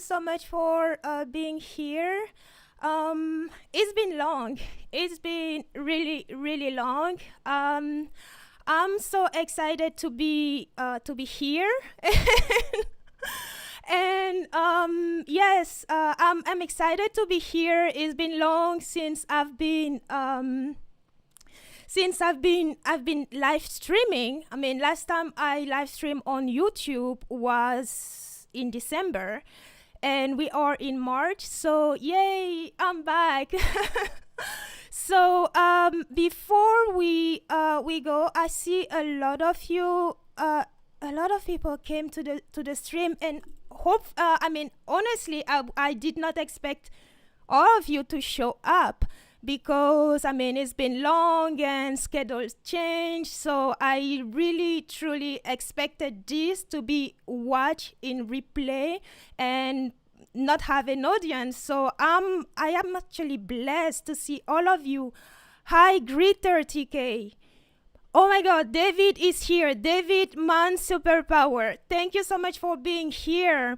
so much for being here. It's been long. It's been really, really long. I'm so excited to be here. And yes, I'm excited to be here. It's been long since I've been live streaming. I mean, last time I live streamed on YouTube was in December, and we are in March. So yay, I'm back. So before we go, I see a lot of you. A lot of people came to the stream, and honestly, I did not expect all of you to show up, because it's been long and schedules change. So I really truly expected this to be watched in replay and not have an audience. So I am actually blessed to see all of you. Hi, Greeter TK. Oh my God, David is here. David, man, superpower. Thank you so much for being here.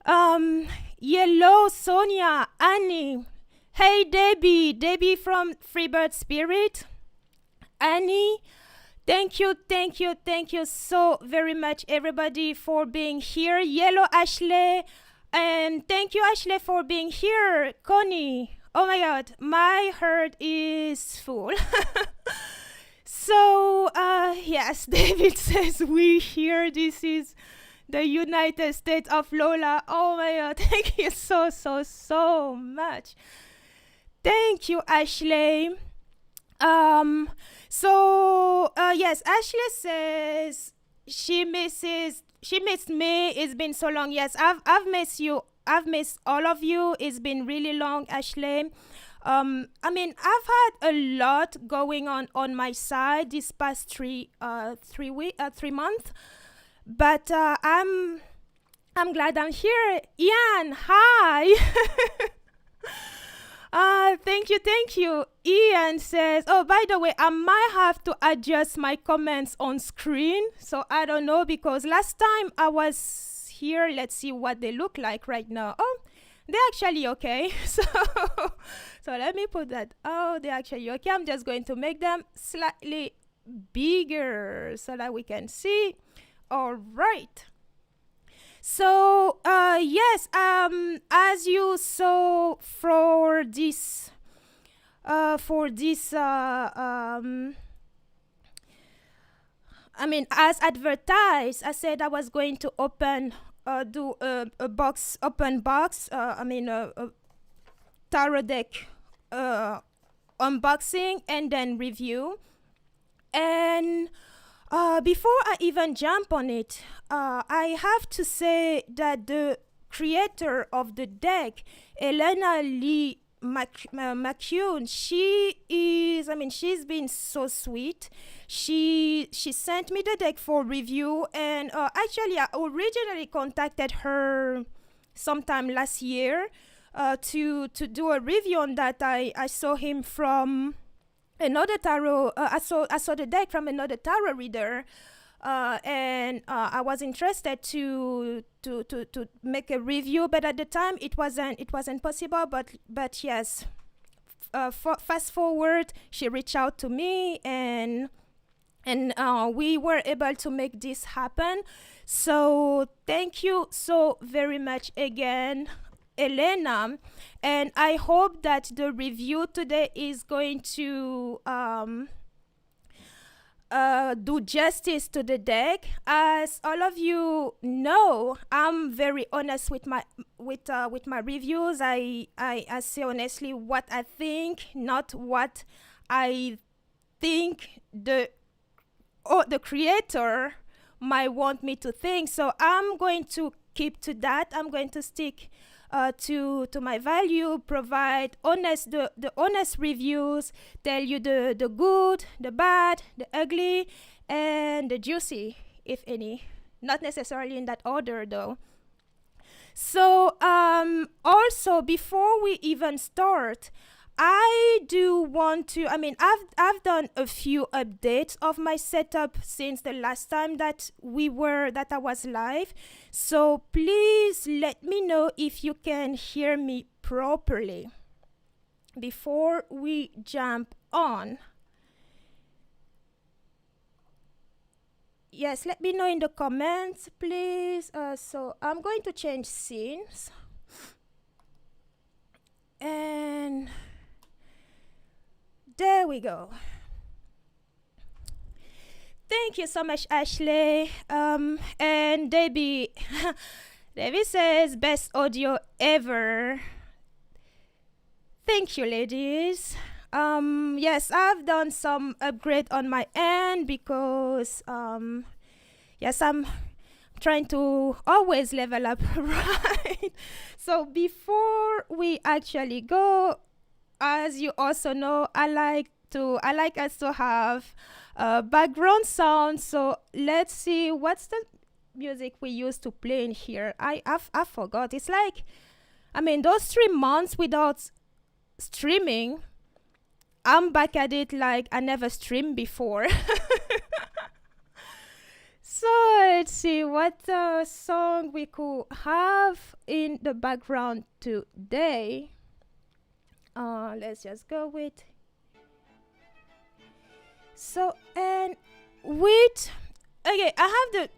Yellow, Sonia, Annie. Hey, Debbie from Freebird Spirit. Annie, thank you so very much, everybody, for being here. Yellow, Ashley, and thank you, Ashley, for being here. Connie, oh my God, my heart is full. So, yes, David says we here. This is the United States of Lola. Oh my God, thank you so much. Thank you, Ashley. Yes, Ashley says she missed me. It's been so long. Yes, I've missed you. I've missed all of you. It's been really long, Ashley. I've had a lot going on my side this past 3 months, but I'm glad I'm here. Ian, hi. Thank you. Ian says, oh, by the way, I might have to adjust my comments on screen. So I don't know, because last time I was here, let's see what they look like right now. Oh, they're actually okay. So let me put that. Oh, they're actually okay. I'm just going to make them slightly bigger so that we can see. All right. So yes, as you saw for this as advertised, I said I was going to do a open box, a tarot deck unboxing and then review. And before I even jump on it, I have to say that the creator of the deck, Elena Lee McCune, she's been so sweet. She sent me the deck for review, and actually I originally contacted her sometime last year to do a review on that. I saw him from another tarot. I saw the deck from another tarot reader, and I was interested to make a review, but at the time it wasn't possible. But yes, fast forward, she reached out to me, and we were able to make this happen. So thank you so very much again, Elena, and I hope that the review today is going to do justice to the deck. As all of you know, I'm very honest with my reviews. I say honestly what I think, not what I think the creator might want me to think. So I'm going to keep to that. I'm going to stick to my value, provide the honest reviews, tell you the good, the bad, the ugly, and the juicy, if any. Not necessarily in that order, though. So also, before we even start, I do want to, I've done a few updates of my setup since the last time that I was live. So please let me know if you can hear me properly before we jump on. Yes, let me know in the comments, please. So I'm going to change scenes. And there we go. Thank you so much, Ashley. And Debbie, Debbie says best audio ever. Thank you, ladies. Yes, I've done some upgrade on my end because yes, I'm trying to always level up, right? So before we actually go, as you also know, I like us to have background sound. So let's see, what's the music we used to play in here? I forgot. It's like, those 3 months without streaming, I'm back at it like I never streamed before. So let's see what song we could have in the background today. Let's just go with. So, and with, okay, I have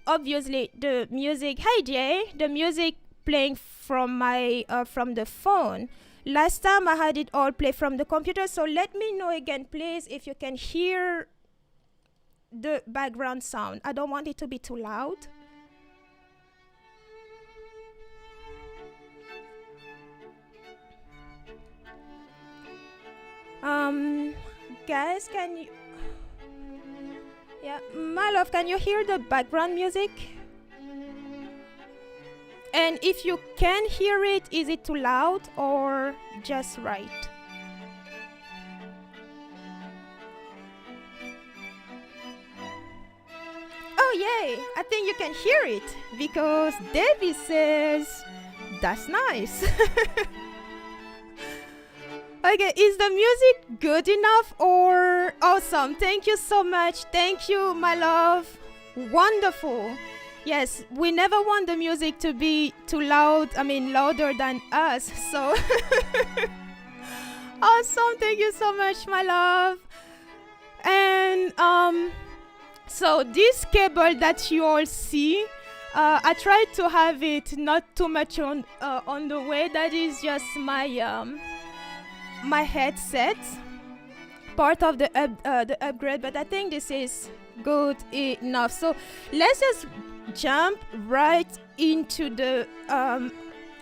obviously the music. Hey Jay, the music playing from my from the phone. Last time I had it all play from the computer. So let me know again, please, if you can hear the background sound. I don't want it to be too loud. Guys, can you, yeah, my love, can you hear the background music? And if you can hear it, is it too loud or just right? Oh yay, I think you can hear it because Debbie says that's nice. Okay, is the music good enough or awesome? Thank you so much. Thank you, my love. Wonderful. Yes, we never want the music to be too loud, louder than us. So awesome. Thank you so much, my love. And so this cable that you all see, I tried to have it not too much on the way. That is just my my headset, part of the upgrade, but I think this is good enough. So let's just jump right into the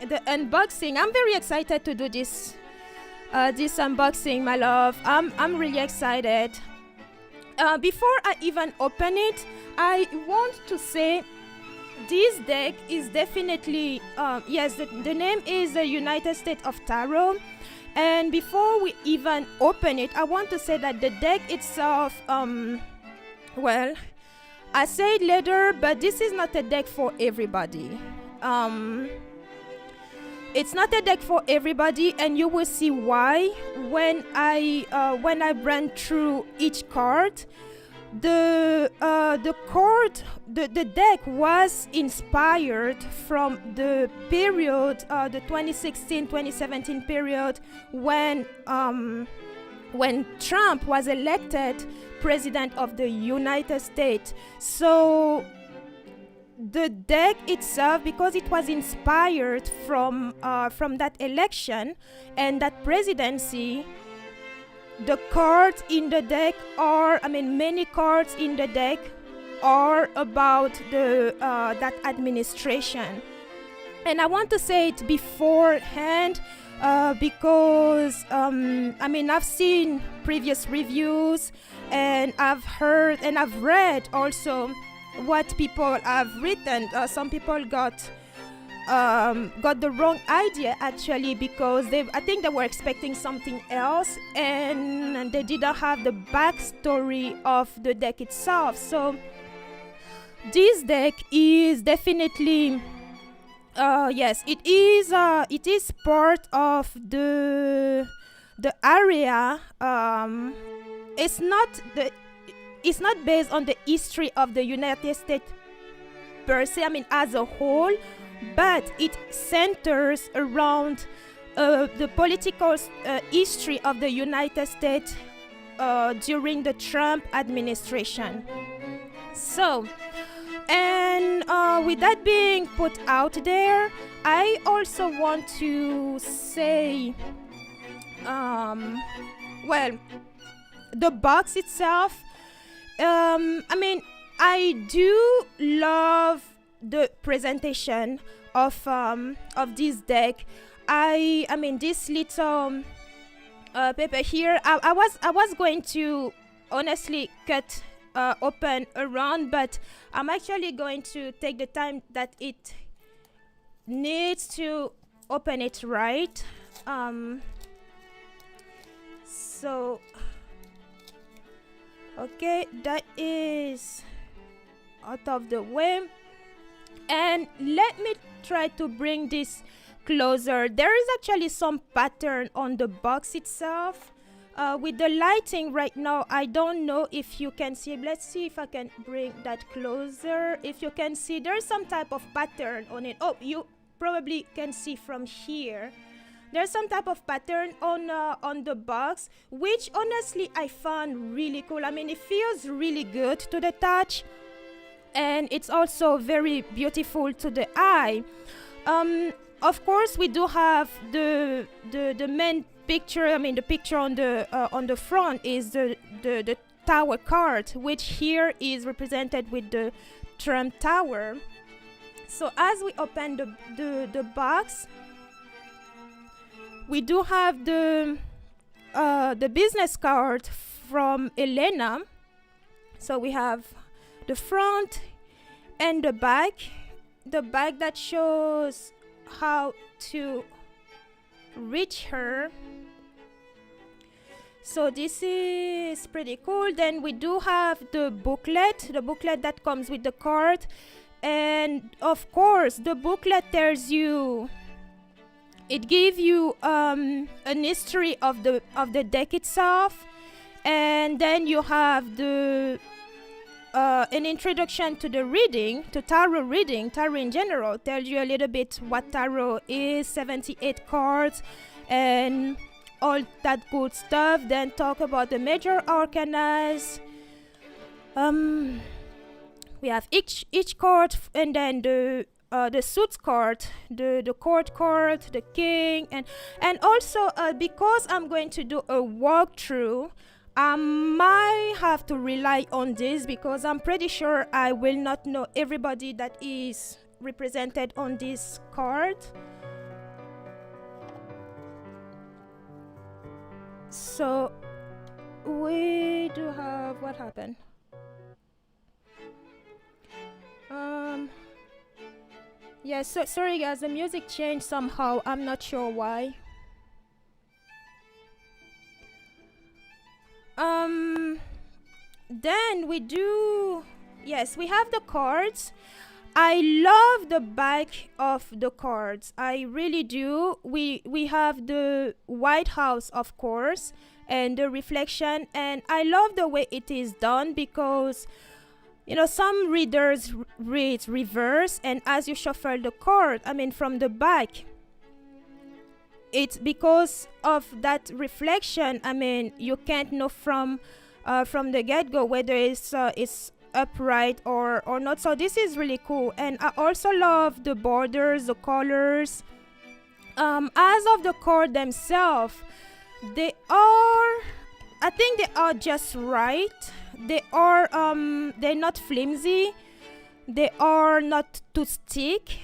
unboxing. I'm very excited to do this unboxing, my love. I'm really excited. Before I even open it, I want to say this deck is definitely yes, the name is the United States of Tarot. And before we even open it, I want to say that the deck itself, well, I say it later, but this is not a deck for everybody. It's not a deck for everybody, and you will see why when I ran through each card. The deck was inspired from the period, the 2016-2017 period when Trump was elected president of the United States. So the deck itself, because it was inspired from that election and that presidency, the cards in the deck are, many cards in the deck are about the that administration. And I want to say it beforehand because I've seen previous reviews and I've heard and I've read also what people have written. Some people got the wrong idea actually, because I think they were expecting something else and they didn't have the backstory of the deck itself. So this deck is definitely yes, it is part of the the area it's not based on the history of the United States per se, I mean as a whole, but it centers around the political history of the United States during the Trump administration. So, and with that being put out there, I also want to say, well, the box itself, I mean, I do love the presentation of this deck. I mean, this little paper here, I was going to honestly cut open around, but I'm actually going to take the time that it needs to open it right. So okay, that is out of the way, and let me try to bring this closer. There is actually some pattern on the box itself. With the lighting right now, I don't know if you can see. Let's see if I can bring that closer. If you can see, there's some type of pattern on it. Oh, you probably can see from here. There's some type of pattern on the box, which honestly I found really cool. I mean, it feels really good to the touch, and it's also very beautiful to the eye. Of course, we do have the main picture. I mean, the picture on the front is the tower card, which here is represented with the Trump Tower. So as we open the box, we do have the business card from Elena. So we have the front and the back that shows how to reach her. So this is pretty cool. Then we do have the booklet that comes with the card, and of course the booklet tells you, it gives you an history of the deck itself, and then you have the an introduction to the reading, to tarot reading. Tarot in general tells you a little bit what tarot is, 78 cards, and all that good stuff. Then talk about the major arcanas. We have each card, and then the suits card, the court card, the king, and also because I'm going to do a walkthrough, I might have to rely on this because I'm pretty sure I will not know everybody that is represented on this card. So we do have, what happened? Yeah, so sorry guys, the music changed somehow. I'm not sure why. Then we do, yes, we have the cards. I love the back of the cards. I really do. We have the White House, of course, and the reflection, and I love the way it is done because, you know, some readers read reverse, and as you shuffle the card, I mean from the back, it's because of that reflection. I mean, you can't know from the get-go whether it's upright or not. So this is really cool, and I also love the borders, the colors. As of the card themselves, they are, I think they are just right. They are they're not flimsy. They are not too thick.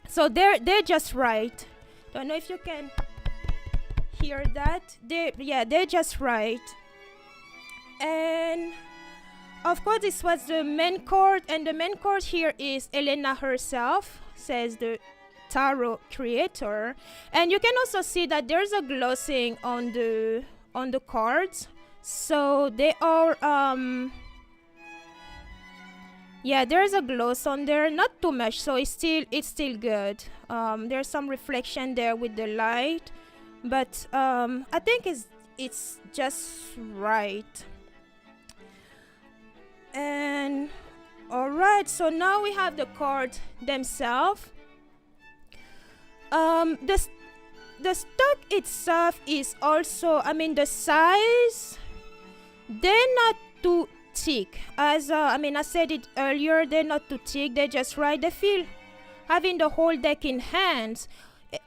So they're just right. Don't know if you can hear that. They're just right. And of course, this was the main card, and the main card here is Elena herself, says the tarot creator. And you can also see that there's a glossing on the cards. So they are Yeah, there's a gloss on there, not too much, so it's still good. There's some reflection there with the light, but I think it's just right. And all right, so now we have the cards themselves. The stock itself is also, I mean, the size, they're not too thick. As I said it earlier, they're not too thick. They're just right. They feel, having the whole deck in hands.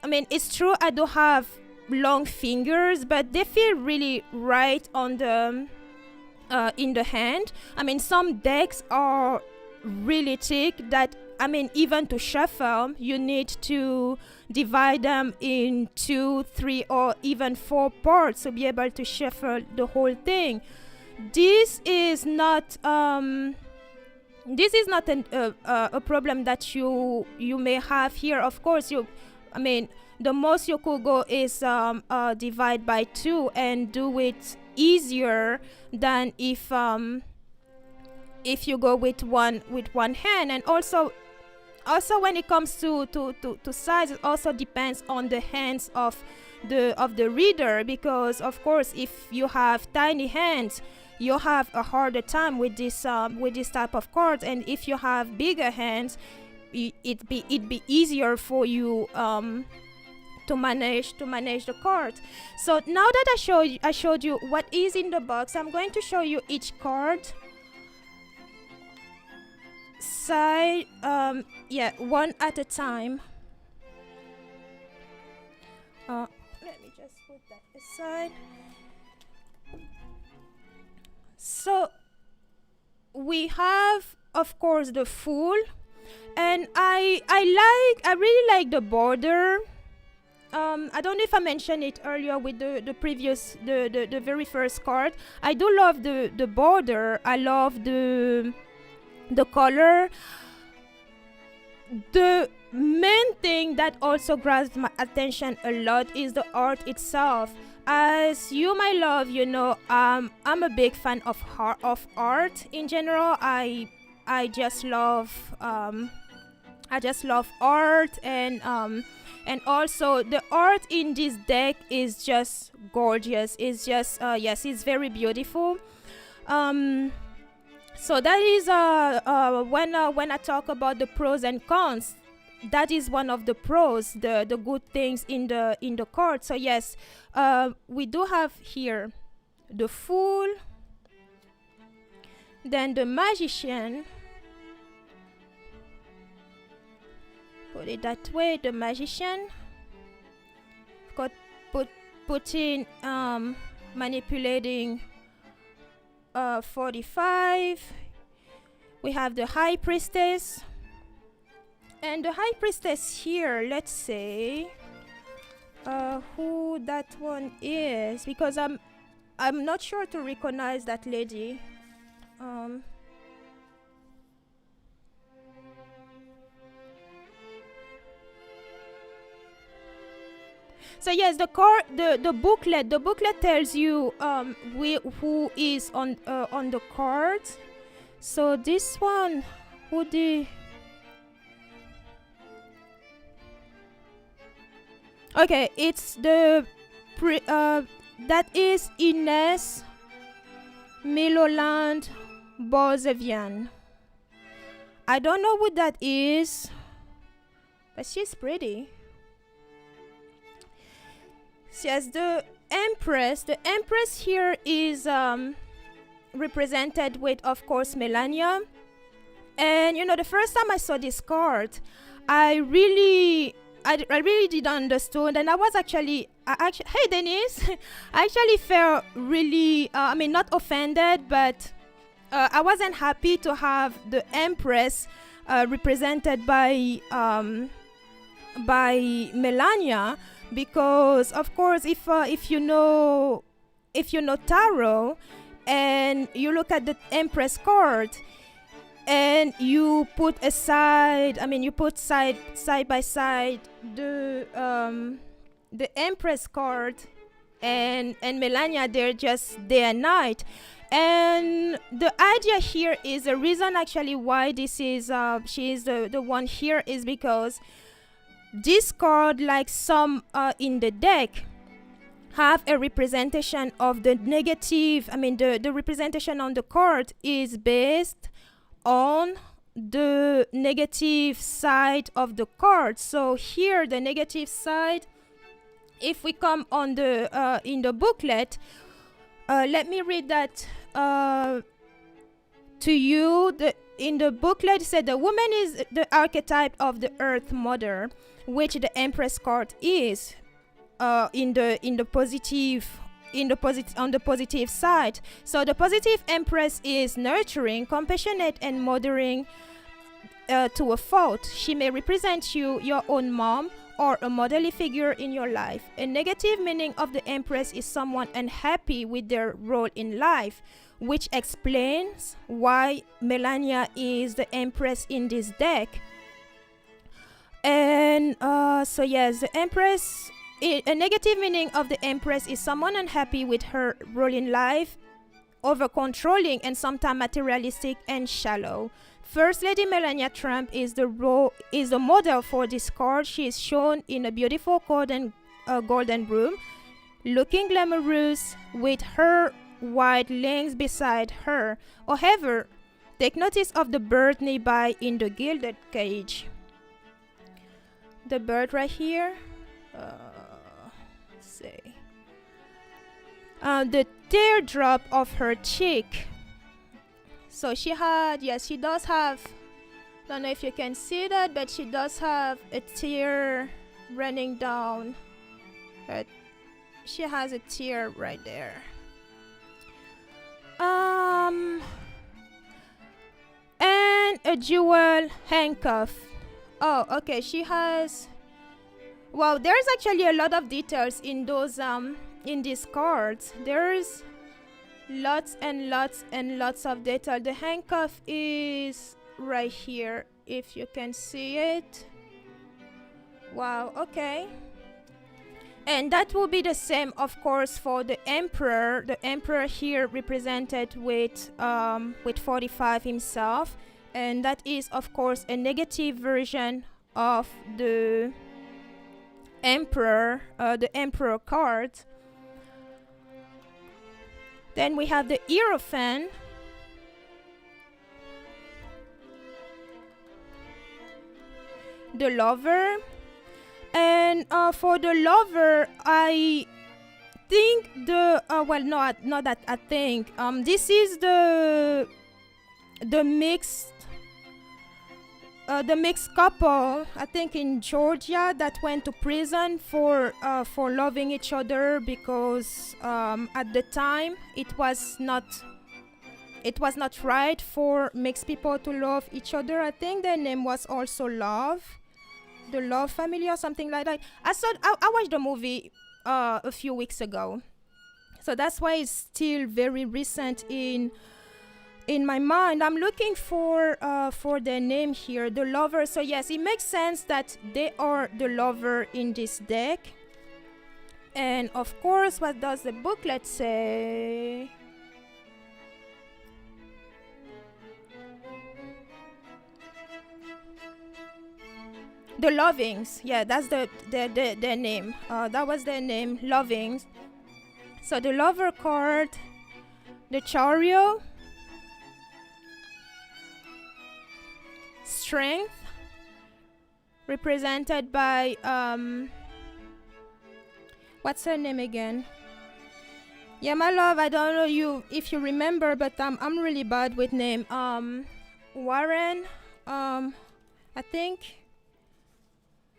I mean, it's true I do have long fingers, but they feel really right on the in the hand. I mean, some decks are really thick that, I mean, even to shuffle, you need to divide them in 2, 3, or even 4 parts to be able to shuffle the whole thing. This is not a problem that you may have here. Of course, the most you could go is divide by 2 and do it easier than if you go with one hand. And also when it comes to size, it also depends on the hands of the reader, because of course if you have tiny hands, you have a harder time with this type of cards, and if you have bigger hands, it'd be easier for you to manage the cards. So now that I showed you what is in the box, I'm going to show you each card side, one at a time. Let me just put that aside. So we have, of course, the Fool, and I really like the border. I don't know if I mentioned it earlier with the very first card. I do love the border. I love the color. The main thing that also grabs my attention a lot is the art itself. As you might love, I'm a big fan of art in general. I just love art, and also the art in this deck is just gorgeous. It's just it's very beautiful. So that is when I talk about the pros and cons, that is one of the pros, the good things in the card. So yes, we do have here the Fool, then the Magician. Put it that way, the Magician. Got putting manipulating 45. We have the High Priestess, and the High Priestess here, let's say who that one is, because I'm not sure to recognize that lady. So yes, the booklet tells you who is on the card. So this one, okay, it's that is Ines Miloland Bozevian. I don't know who that is, but she's pretty. Yes, the Empress. The Empress here is represented with, of course, Melania. And the first time I saw this card, I really didn't understand, and I actually, hey Denise, I actually felt really, not offended, but I wasn't happy to have the Empress represented by Melania. Because of course, if you know tarot, and you look at the Empress card, and you put aside, you put side by side the Empress card and Melania, they're just day and night. And the idea here is the reason actually why this is she is the one here is because this card, like some in the deck, have a representation of the negative. I mean, the representation on the card is based on the negative side of the card. So here, the negative side, if we come on the in the booklet, let me read that to you. In the booklet, it said the woman is the archetype of the Earth Mother, which the Empress card is. On the positive side. So the positive Empress is nurturing, compassionate, and mothering to a fault. She may represent you, your own mom, or a motherly figure in your life. A negative meaning of the Empress is someone unhappy with their role in life, which explains why Melania is the Empress in this deck. And so yes, the Empress, a negative meaning of the Empress is someone unhappy with her role in life, over controlling and sometimes materialistic and shallow. First Lady Melania Trump is the model for this card. She is shown in a beautiful golden room, looking glamorous with her white lynx beside her. However, take notice of the bird nearby in the gilded cage. The bird right here. Let's see. The teardrop of her cheek. So she had, yes, she does have, don't know if you can see that, but she does have a tear running down. But she has a tear right there. And a jewel handcuff. Oh, okay, she has, wow, there's actually a lot of details in those in these cards. There's lots and lots and lots of detail. The handcuff is right here, if you can see it. Wow, okay. And that will be the same, of course, for the emperor. The emperor here represented with 45 himself, and that is, of course, a negative version of the emperor card. Then we have the Hierophant. The Lover. And for the Lover, I think well, not that I think. This is the mixed couple, I think, in Georgia that went to prison for loving each other because at the time it was not right for mixed people to love each other. I think their name was also Love, the Love family or something like that. I watched the movie a few weeks ago, so that's why it's still very recent in my mind. I'm looking for their name here, the Lover. So yes, it makes sense that they are the Lover in this deck. And of course, what does the booklet say? The Lovings. Yeah, that's their name. That was their name, Lovings. So the Lover card, the Chariot, Strength, represented by what's her name again? Yeah, my love, I don't know if you remember, but I'm really bad with name. Warren, I think.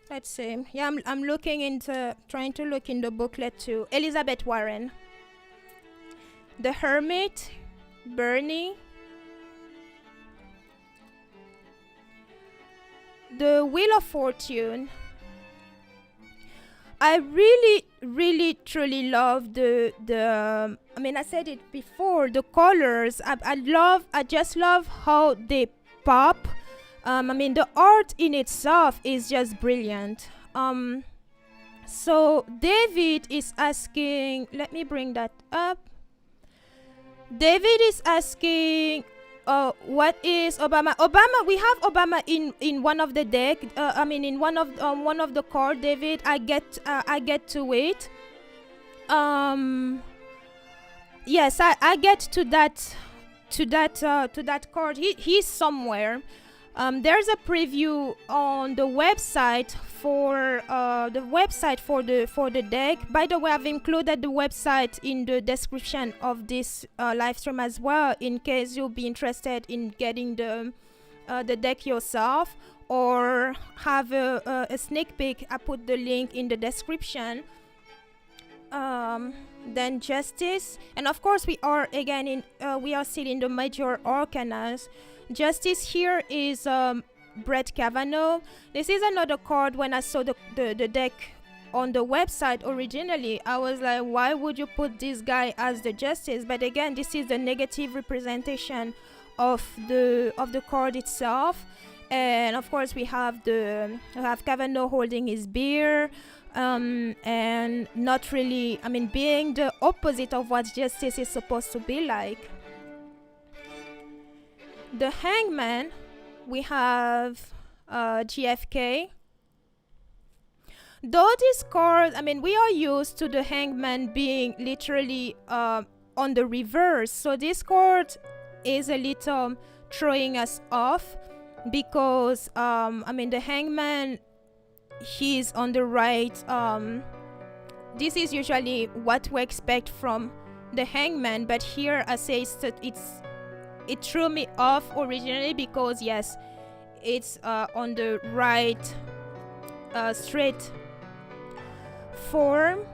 Let's see. Yeah, I'm trying to look in the booklet too. Elizabeth Warren. The Hermit, Bernie. The Wheel of Fortune. I really, really, truly love the I mean, I said it before, the colors. I just love how they pop. I mean, the art in itself is just brilliant. So David is asking, let me bring that up. David is asking, what is Obama? We have Obama in one of the deck. In one of the card, David. I get to it. Yes, I get to that card. He's somewhere. There's a preview on the website for the deck. By the way, I've included the website in the description of this live stream as well, in case you'll be interested in getting the deck yourself or have a sneak peek. I put the link in the description. Then Justice, and of course we are again we are still in the major arcanas. Justice here is Brett Kavanaugh. This is another card. When I saw the deck on the website originally, I was like, why would you put this guy as the Justice? But again, this is the negative representation of the card itself. And of course we have Kavanaugh holding his beer, and not really, being the opposite of what Justice is supposed to be like. The Hangman, we have GFK. Though this card, we are used to the Hangman being literally on the reverse, so this card is a little throwing us off, because the Hangman, he's on the right. This is usually what we expect from the Hangman, but here I say it threw me off originally, because yes, it's on the right straight form.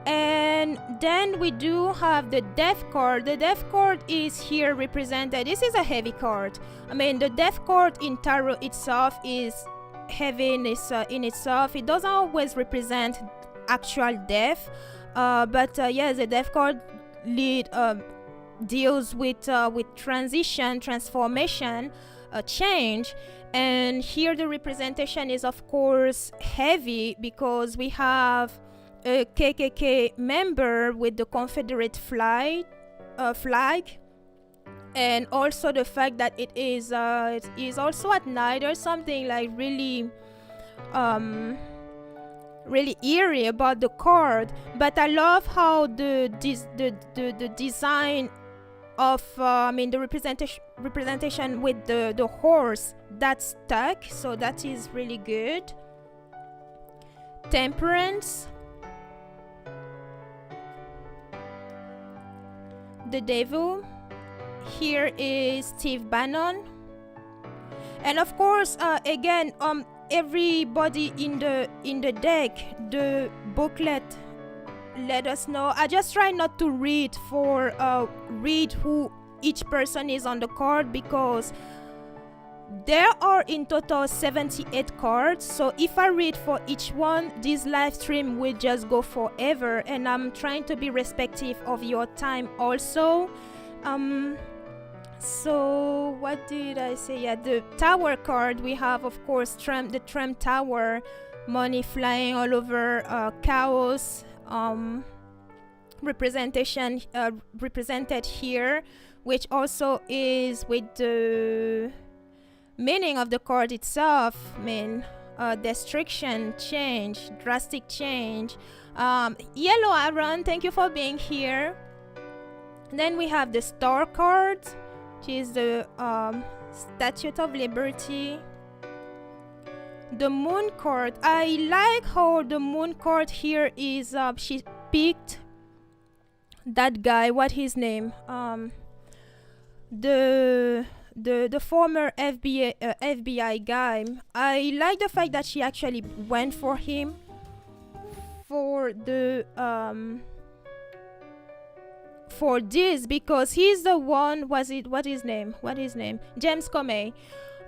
And then we do have the Death card. The Death card is here represented. This is a heavy card. The Death card in tarot itself is heavy in itself. It doesn't always represent actual death, but yes, the Death card deals with transition, transformation, change. And here the representation is of course heavy, because we have a KKK member with the Confederate flag, and also the fact that it is also at night. There's something like really eerie about the card. But I love how the design of the representation with the horse that's stuck, so that is really good. Temperance, the Devil. Here is Steve Bannon, and of course again everybody in the deck, the booklet let us know. I just try not to read who each person is on the card, because there are in total 78 cards, so if I read for each one, this live stream will just go forever, and I'm trying to be respectful of your time also. So what did I say? Yeah, the Tower card, we have of course the Trump Tower, money flying all over, chaos representation represented here, which also is with the meaning of the card itself. Destruction, change, drastic change. Yellow Aaron, thank you for being here. Then we have the Star card, which is the Statue of Liberty. The Moon card, I like how the Moon card here is she picked that guy, what his name, the former FBI guy. I like the fact that she actually went for him for the for this, because he's the one, what his name, James Comey.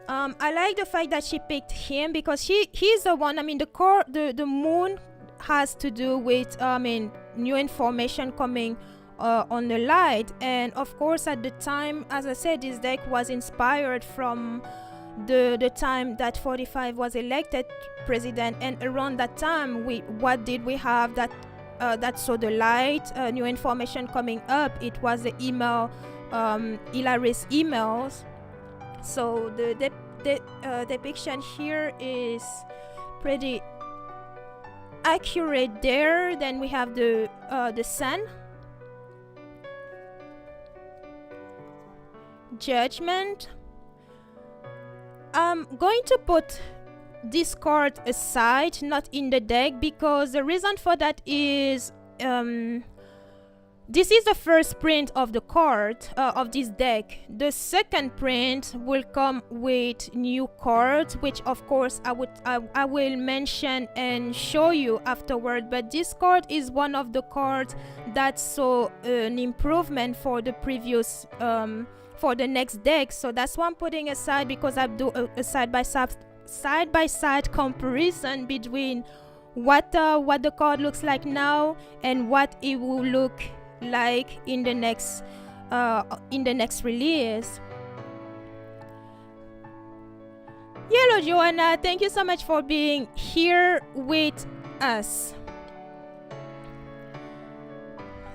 I like the fact that she picked him, because he's the one. The Moon has to do with new information coming on the light, and of course at the time, as I said, this deck was inspired from the time that 45 was elected president, and around that time what did we have? That that saw the light, new information coming up. It was the email, Hilary's emails. So the depiction here is pretty accurate there. Then we have the sun, judgment. I'm going to put this card aside, not in the deck, because the reason for that is this is the first print of the card of this deck. The second print will come with new cards, which of course I will mention and show you afterward. But this card is one of the cards that saw an improvement for the previous for the next deck. So that's why I'm putting aside, because I do a side-by-side comparison between what the card looks like now and what it will look like in the next release. Hello Joanna, thank you so much for being here with us.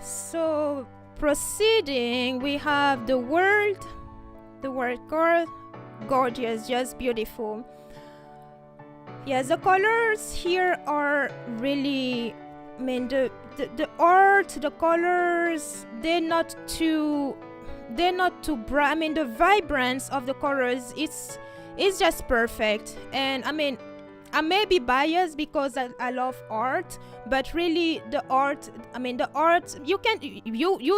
So proceeding, we have the world card. Gorgeous, just beautiful. Yes, the colors here are really, I mean, the art, the colors, they're not too bright. I mean, the vibrance of the colors, it's just perfect. And I mean, I may be biased because I love art, but really the art, I mean, the art, you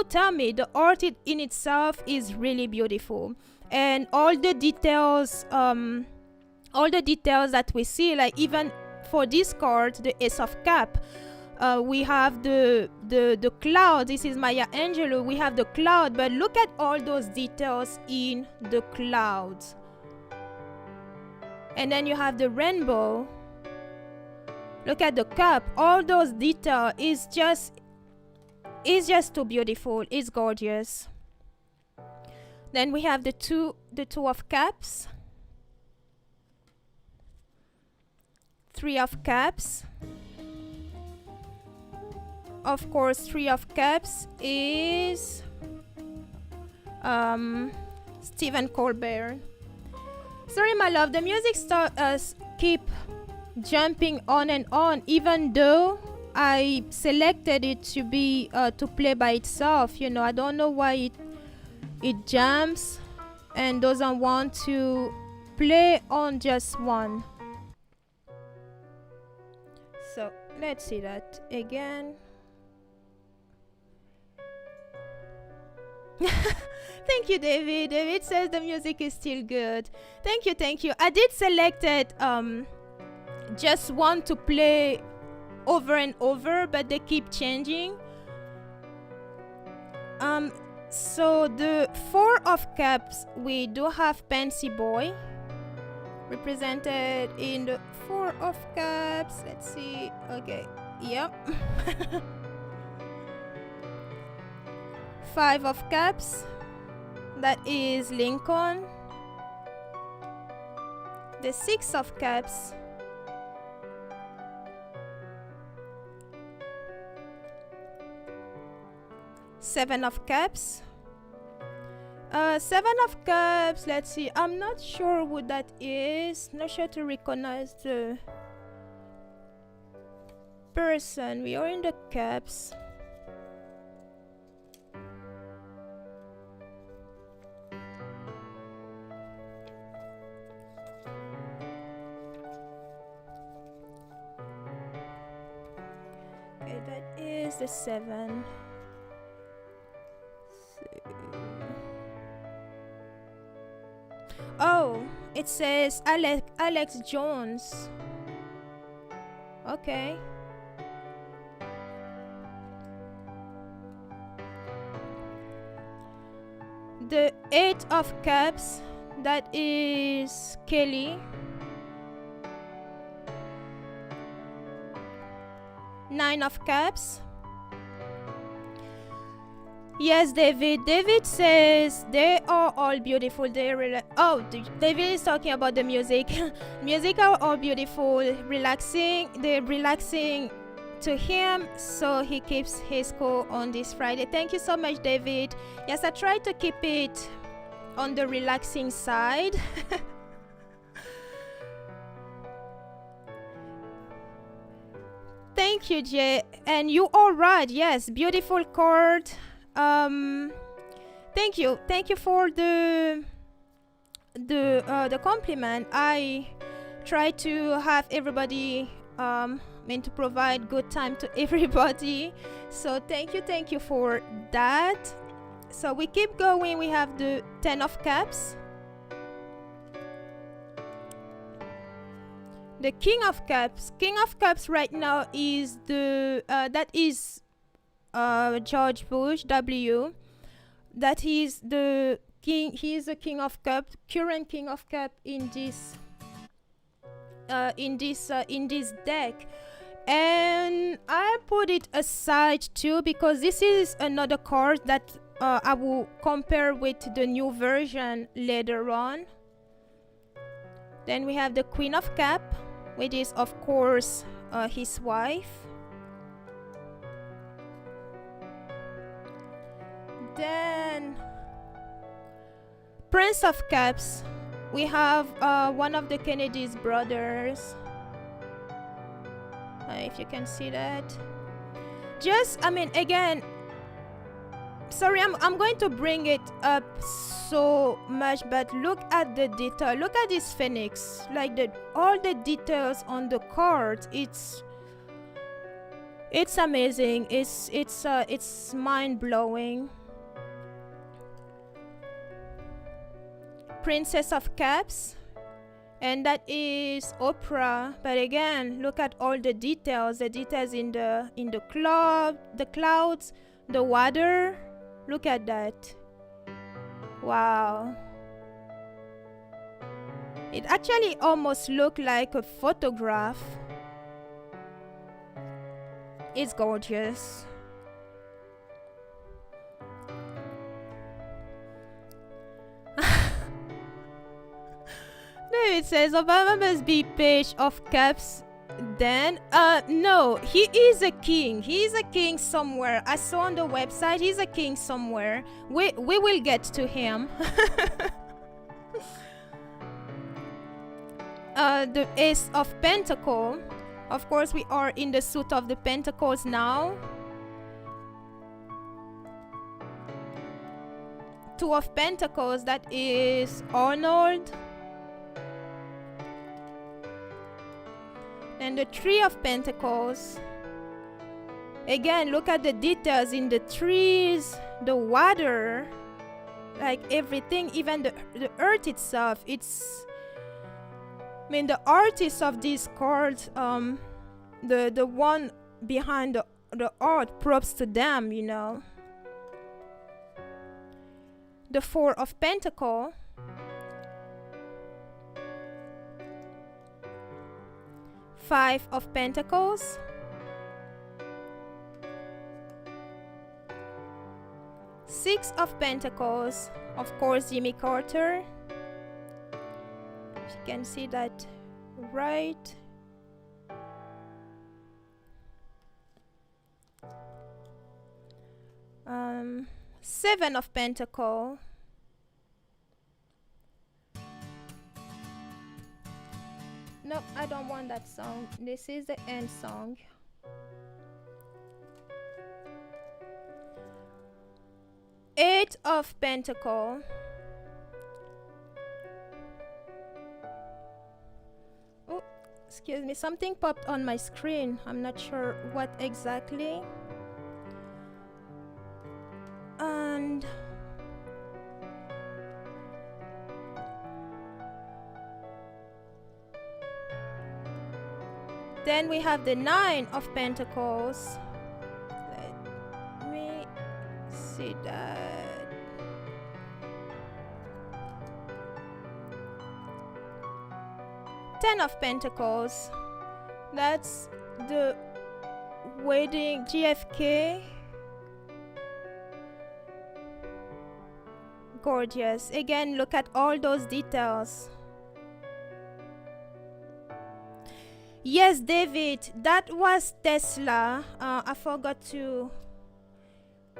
tell me, the art in itself is really beautiful. And all the details that we see, like even for this card, the Ace of Cup, we have the cloud. This is Maya Angelou. We have the cloud, but look at all those details in the clouds. And then you have the rainbow. Look at the cup. All those details is just too beautiful. It's gorgeous. Then we have the two of cups, 3 of cups. Of course, 3 of cups is Stephen Colbert. Sorry, my love, the music keep jumping on and on, even though I selected it to be to play by itself. You know, I don't know why it jumps and doesn't want to play on just one. So let's see that again. Thank you, David. David says the music is still good. Thank you. I did select it just one to play over and over, but they keep changing. So the 4 of cups, we do have Pansy Boy represented in the 4 of cups. Let's see. Okay, yep. 5 of cups, that is Lincoln. The 6 of cups, Seven of cups. 7 of cups, let's see, I'm not sure who that is, not sure to recognize the person. We are in the cups. Okay, that is the 7. Oh, it says Alex Jones. Okay. The 8 of cups, that is Kelly. 9 of cups. Yes, David. David says they are all beautiful. David is talking about the music. Music are all beautiful, relaxing. They're relaxing to him so he keeps his cool on this Friday. Thank you so much, David. Yes, I try to keep it on the relaxing side. Thank you, Jay. And you are right. Yes, beautiful card. Thank you for the compliment. I try to have everybody to provide good time to everybody. So thank you for that. So we keep going. We have the 10 of Cups, the King of Cups. King of Cups right now is the that is George Bush W. That is the king. He is the King of Cups, current King of Cups in this deck. And I put it aside too because this is another card that I will compare with the new version later on. Then we have the Queen of Cups, which is of course his wife. Then Prince of Cups, we have one of the Kennedy's brothers. If you can see that. Just, again, sorry, I'm going to bring it up so much, but look at the detail. Look at this phoenix, like all the details on the card. It's amazing. It's mind-blowing. Princess of Cups, and that is Oprah. But again, look at all the details in the clouds, the water. Look at that. Wow. It actually almost looked like a photograph. It's gorgeous. It says Obama must be Page of Cups. Then no, he is a king. He is a king somewhere. I saw on the website he's a king somewhere. We will get to him. The Ace of Pentacles. Of course, we are in the suit of the Pentacles now. Two of Pentacles, that is Arnold. And the Three of Pentacles. Again, look at the details in the trees, the water, like everything, even the earth itself. It's, the artist of these cards, the one behind the art, props to them, you know. The Four of Pentacles. Five of Pentacles. Six of Pentacles. Of course, Jimmy Carter. You can see that right. Seven of Pentacles. No, I don't want that song. This is the end song. Eight of Pentacles. Oh, excuse me. Something popped on my screen. I'm not sure what exactly. And then we have the Nine of Pentacles. Let me see that. Ten of Pentacles. That's the wedding, JFK. Gorgeous. Again, look at all those details. Yes, David, that was Tesla. I forgot to.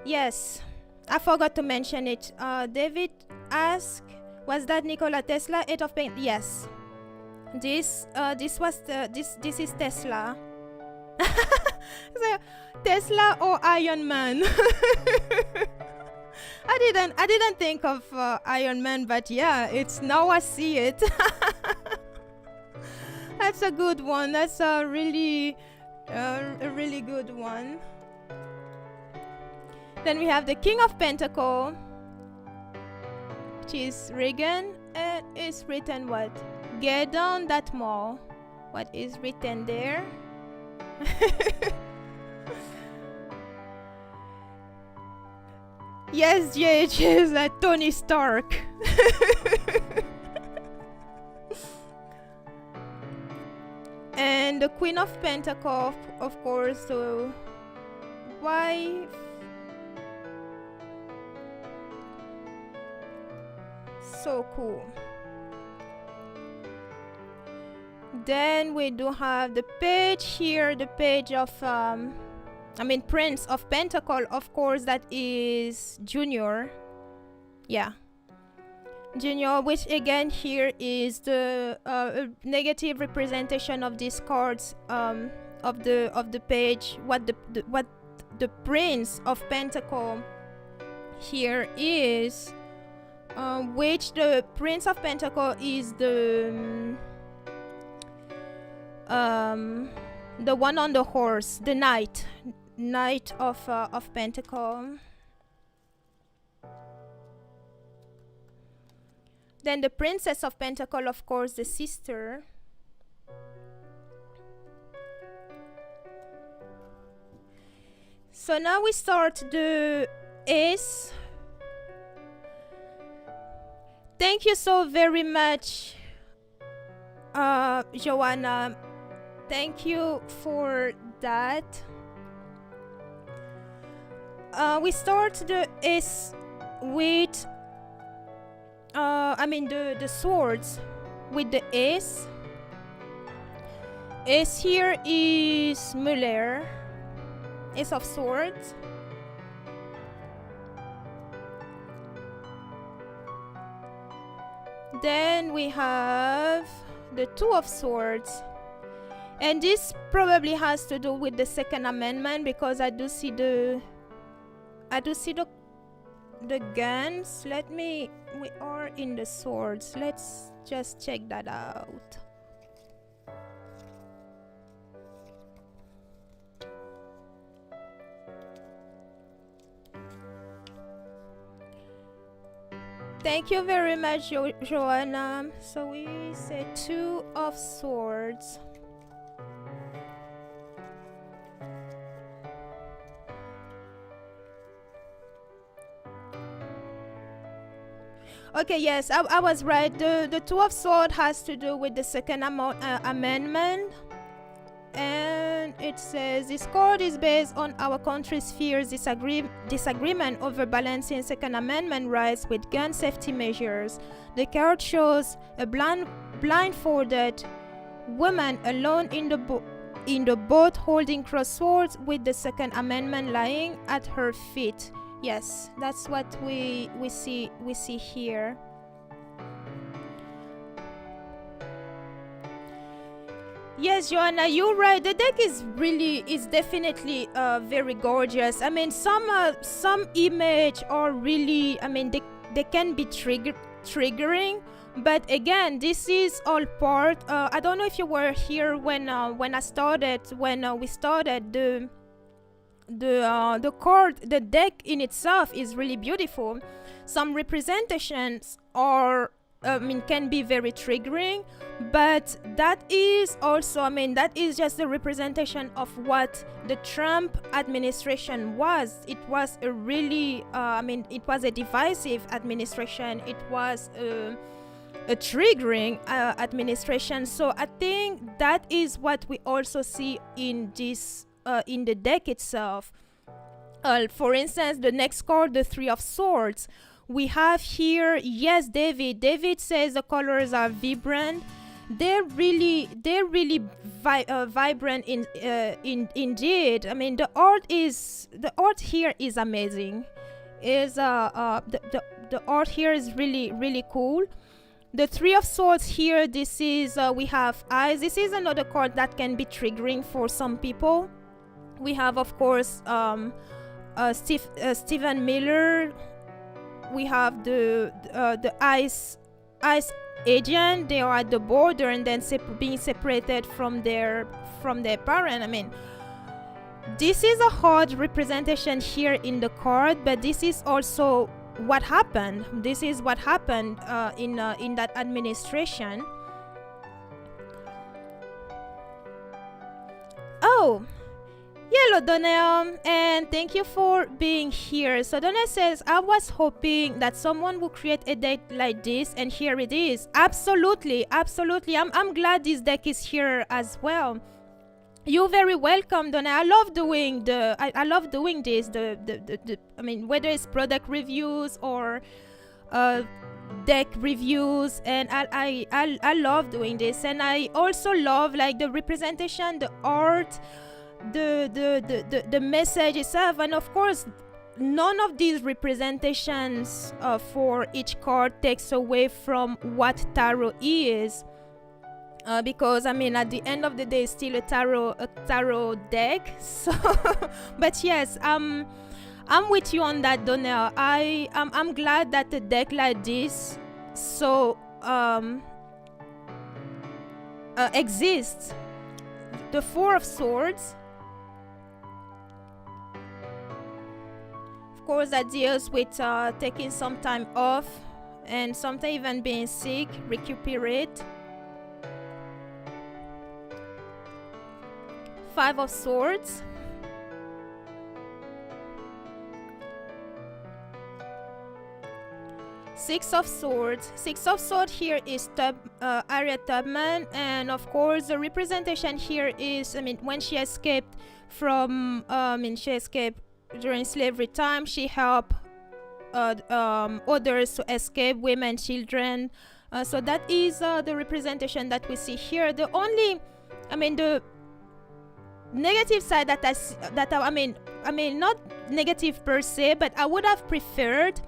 Yes, I forgot to mention it. David asked, was that Nikola Tesla? 8 of Pain. Yes. This is Tesla. So, Tesla or Iron Man? I didn't think of Iron Man, but yeah, it's now I see it. That's a good one. That's a really good one. Then we have the King of Pentacles, which is Reagan, and it's written what? Get down that mall. What is written there? Yes, JH is Tony Stark. And the Queen of Pentacles, of course, the wife. So cool. Then we do have the page here, the page of Prince of Pentacles, of course, that is Junior. Yeah. Junior, which again here is the negative representation of these cards of the page. What the Prince of Pentacles here is, which the Prince of Pentacles is the one on the horse, the Knight of Pentacles. Then the Princess of Pentacles, of course, the sister. So now we start the Ace. Thank you so very much, Joanna. Thank you for that. We start the Ace with the swords with the Ace. Ace here is Muller, Ace of Swords. Then we have the Two of Swords, and this probably has to do with the Second Amendment, because I do see the guns. We are in the swords. Let's just check that out. Thank you very much, Joanna. So we say Two of Swords. Okay, yes, I was right. The Two of Swords has to do with the Second Amendment. And it says, this card is based on our country's fierce disagreement over balancing Second Amendment rights with gun safety measures. The card shows a blindfolded woman alone in the boat holding crossed swords with the Second Amendment lying at her feet. Yes, that's what we see here. Yes, Joanna, you're right. The deck is definitely very gorgeous. I mean, some image are really, they can be triggering. But again, this is all part. I don't know if you were here when we started the card. The deck in itself is really beautiful. Some representations are can be very triggering, but that is also, that is just the representation of what the Trump administration was. It was a really, it was a divisive administration. It was a triggering administration. So I think that is what we also see in this, in the deck itself. For instance, the next card, the Three of Swords. We have here, yes, David. David says the colors are vibrant, they're really vibrant indeed. I mean, the art here is amazing. The art here is really cool. The Three of Swords here, this is we have eyes. This is another card that can be triggering for some people. We have, of course, Stephen Miller. We have the ice agent. They are at the border and then being separated from their parent. I mean, this is a hard representation here in the card, but this is also what happened. This is what happened in that administration. Oh, hello Donnell, and thank you for being here. So Donnell says, I was hoping that someone would create a deck like this, and here it is. Absolutely. I'm glad this deck is here as well. You're very welcome, Donna. I love doing this. I mean, whether it's product reviews or deck reviews, and I love doing this. And I also love like the representation, the art, the message itself, and of course, none of these representations for each card takes away from what tarot is. Because I mean, at the end of the day, it's still a tarot deck. So, but yes, I'm with you on that, Donnell. I'm glad that a deck like this exists. The Four of Swords, of course, that deals with taking some time off and sometimes even being sick, recuperate. Five of Swords, Six of Swords. Six of Swords here is Harriet Tubman, and of course the representation here is, I mean, when she escaped from, she escaped during slavery time. She helped others to escape, women, children. So that is the representation that we see here. The only, I mean, the negative side that I mean not negative per se, but I would have preferred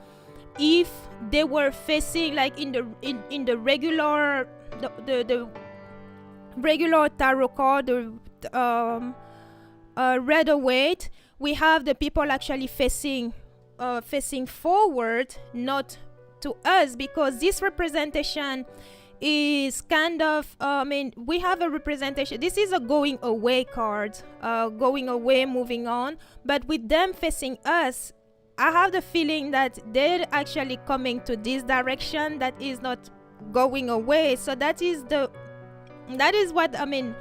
if they were facing like in the regular the regular tarot card, the Rider-Waite, we have the people actually facing forward, not to us, because this representation is kind of, I mean, we have a representation. This is a going away card, going away, moving on. But with them facing us, I have the feeling that they're actually coming to this direction that is not going away. So that is what, I mean,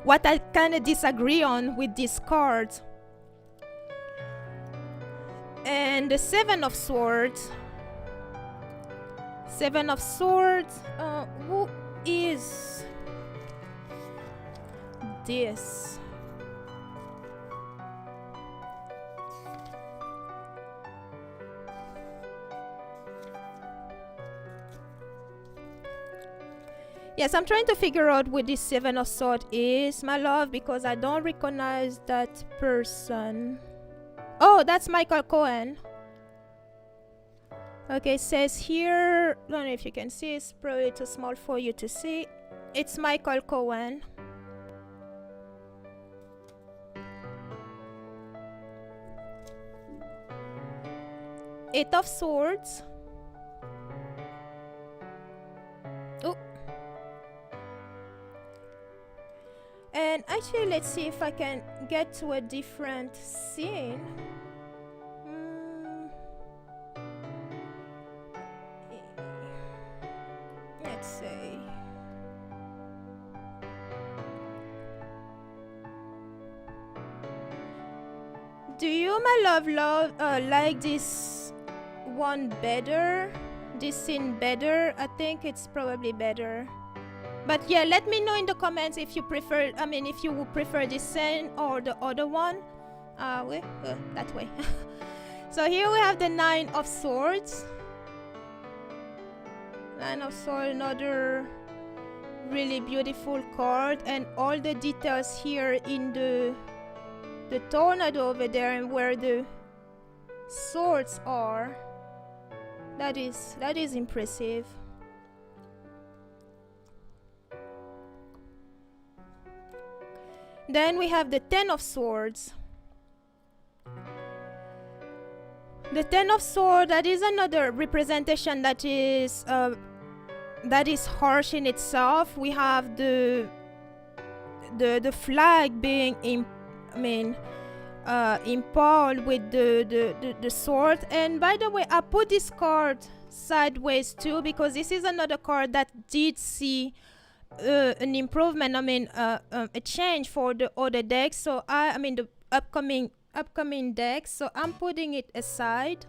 what I kind of disagree on with this card. And the Seven of Swords. Seven of Swords, who is this? Yes, I'm trying to figure out who this Seven of Swords is, my love, because I don't recognize that person. Oh, that's Michael Cohen. Okay, it says here, I don't know if you can see, it's probably too small for you to see. It's Michael Cohen. Eight of Swords. Oh. And actually, let's see if I can get to a different scene. Let's see. Do you, my love, like this one better? This scene better? I think it's probably better. But yeah, let me know in the comments if you prefer, I mean, if you would prefer this scene or the other one. Wait, that way. So here we have the Nine of Swords. Nine of Swords, another Really beautiful card, and all the details here in the tornado over there and where the swords are. That is impressive. Then we have the Ten of Swords. The Ten of Swords, that is another representation that is harsh in itself. We have the flag being impaled with the sword. And by the way, I put this card sideways too because this is another card that did see an improvement, a change for the other decks. So the upcoming decks. So I'm putting it aside.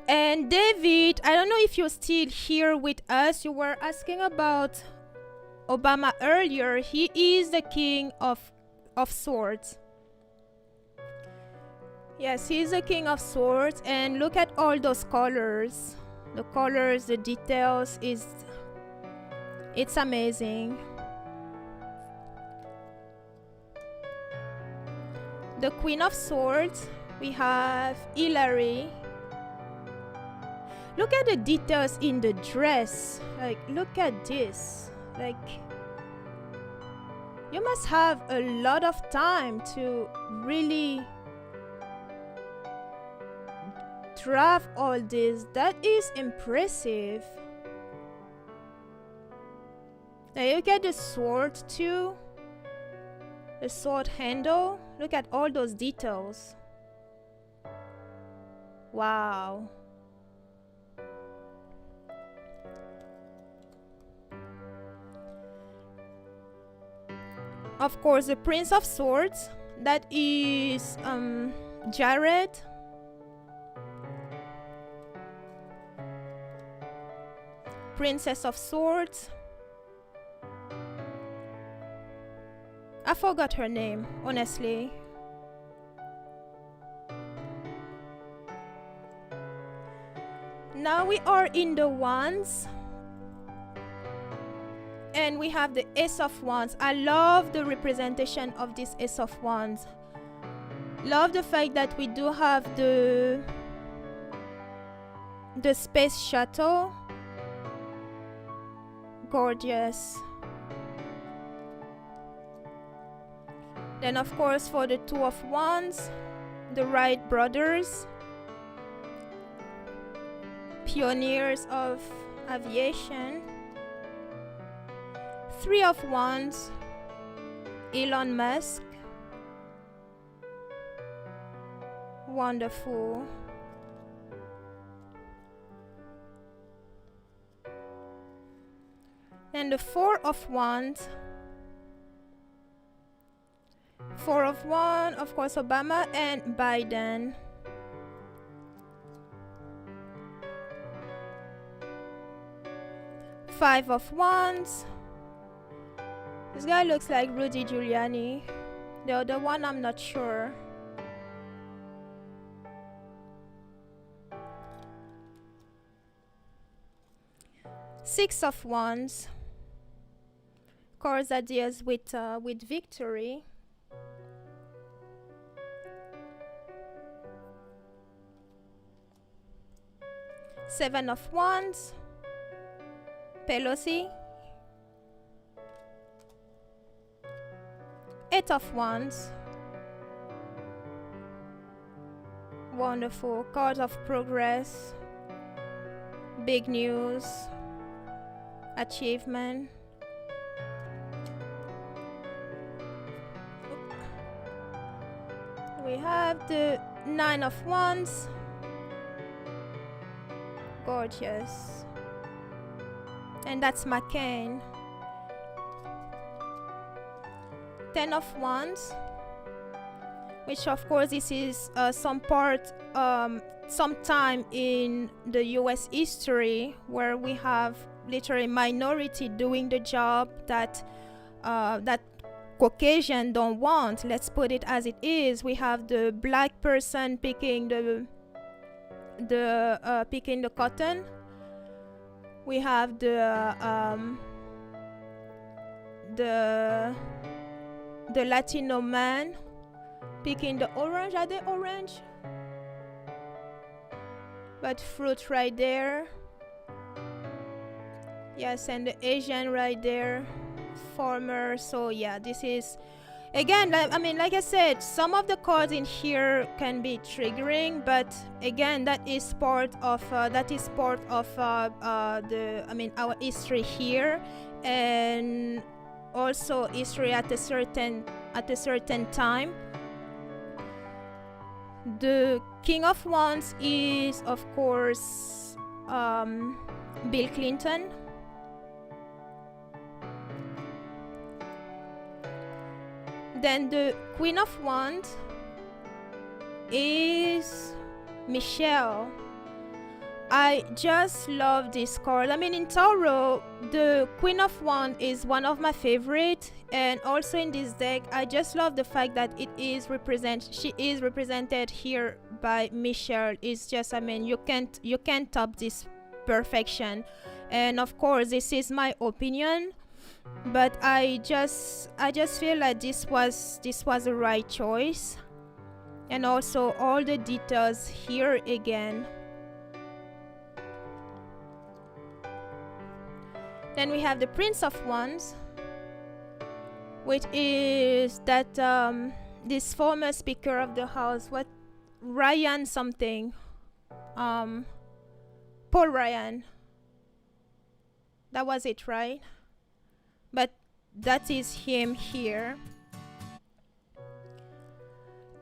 And David, I don't know if you're still here with us. You were asking about Obama earlier. He is the King of Swords. Yes, he's the King of Swords. And look at all those colors. The colors, the details, it's amazing. The Queen of Swords, we have Hillary. Look at the details in the dress. Like, look at this. Like, you must have a lot of time to really draft all this. That is impressive. Now look at the sword too. The sword handle. Look at all those details. Wow. Of course, the Prince of Swords. That is Jared. Princess of Swords. I forgot her name, honestly. Now we are in the Wands. And we have the Ace of Wands. I love the representation of this Ace of Wands. Love the fact that we do have the space shuttle. Gorgeous. Then of course for the Two of Wands, the Wright brothers, pioneers of aviation. Three of Wands, Elon Musk. Wonderful. And the Four of Wands. Four of Wands, of course, Obama and Biden. Five of Wands. This guy looks like Rudy Giuliani. The other one, I'm not sure. Six of Wands. Of course, that deals with victory. Seven of Wands. Pelosi. Eight of Wands. Wonderful. Card of progress. Big news. Achievement. We have the Nine of Wands. Gorgeous. And that's McCain. Ten of Wands, which of course this is some time in the US history where we have literally minority doing the job that Caucasian don't want. Let's put it as it is. We have the black person picking picking the cotton. We have the the Latino man picking the orange. Are they orange? But fruit right there. Yes, and the Asian right there, farmer. So yeah, this is again, I mean, like I said, some of the cards in here can be triggering, but again, that is part of our history here, and also history at a certain time. The King of Wands is, of course, Bill Clinton. Then the Queen of Wands is Michelle. I just love this card. I mean, in Tarot, the Queen of Wands is one of my favorite, and also in this deck, I just love the fact that she is represented here by Michelle. It's just, I mean, you can't top this perfection. And of course, this is my opinion, but I just feel like this was the right choice. And also all the details here again. Then we have the Prince of Wands, which is that this former Speaker of the House, Ryan something, Paul Ryan. That was it, right? But that is him here.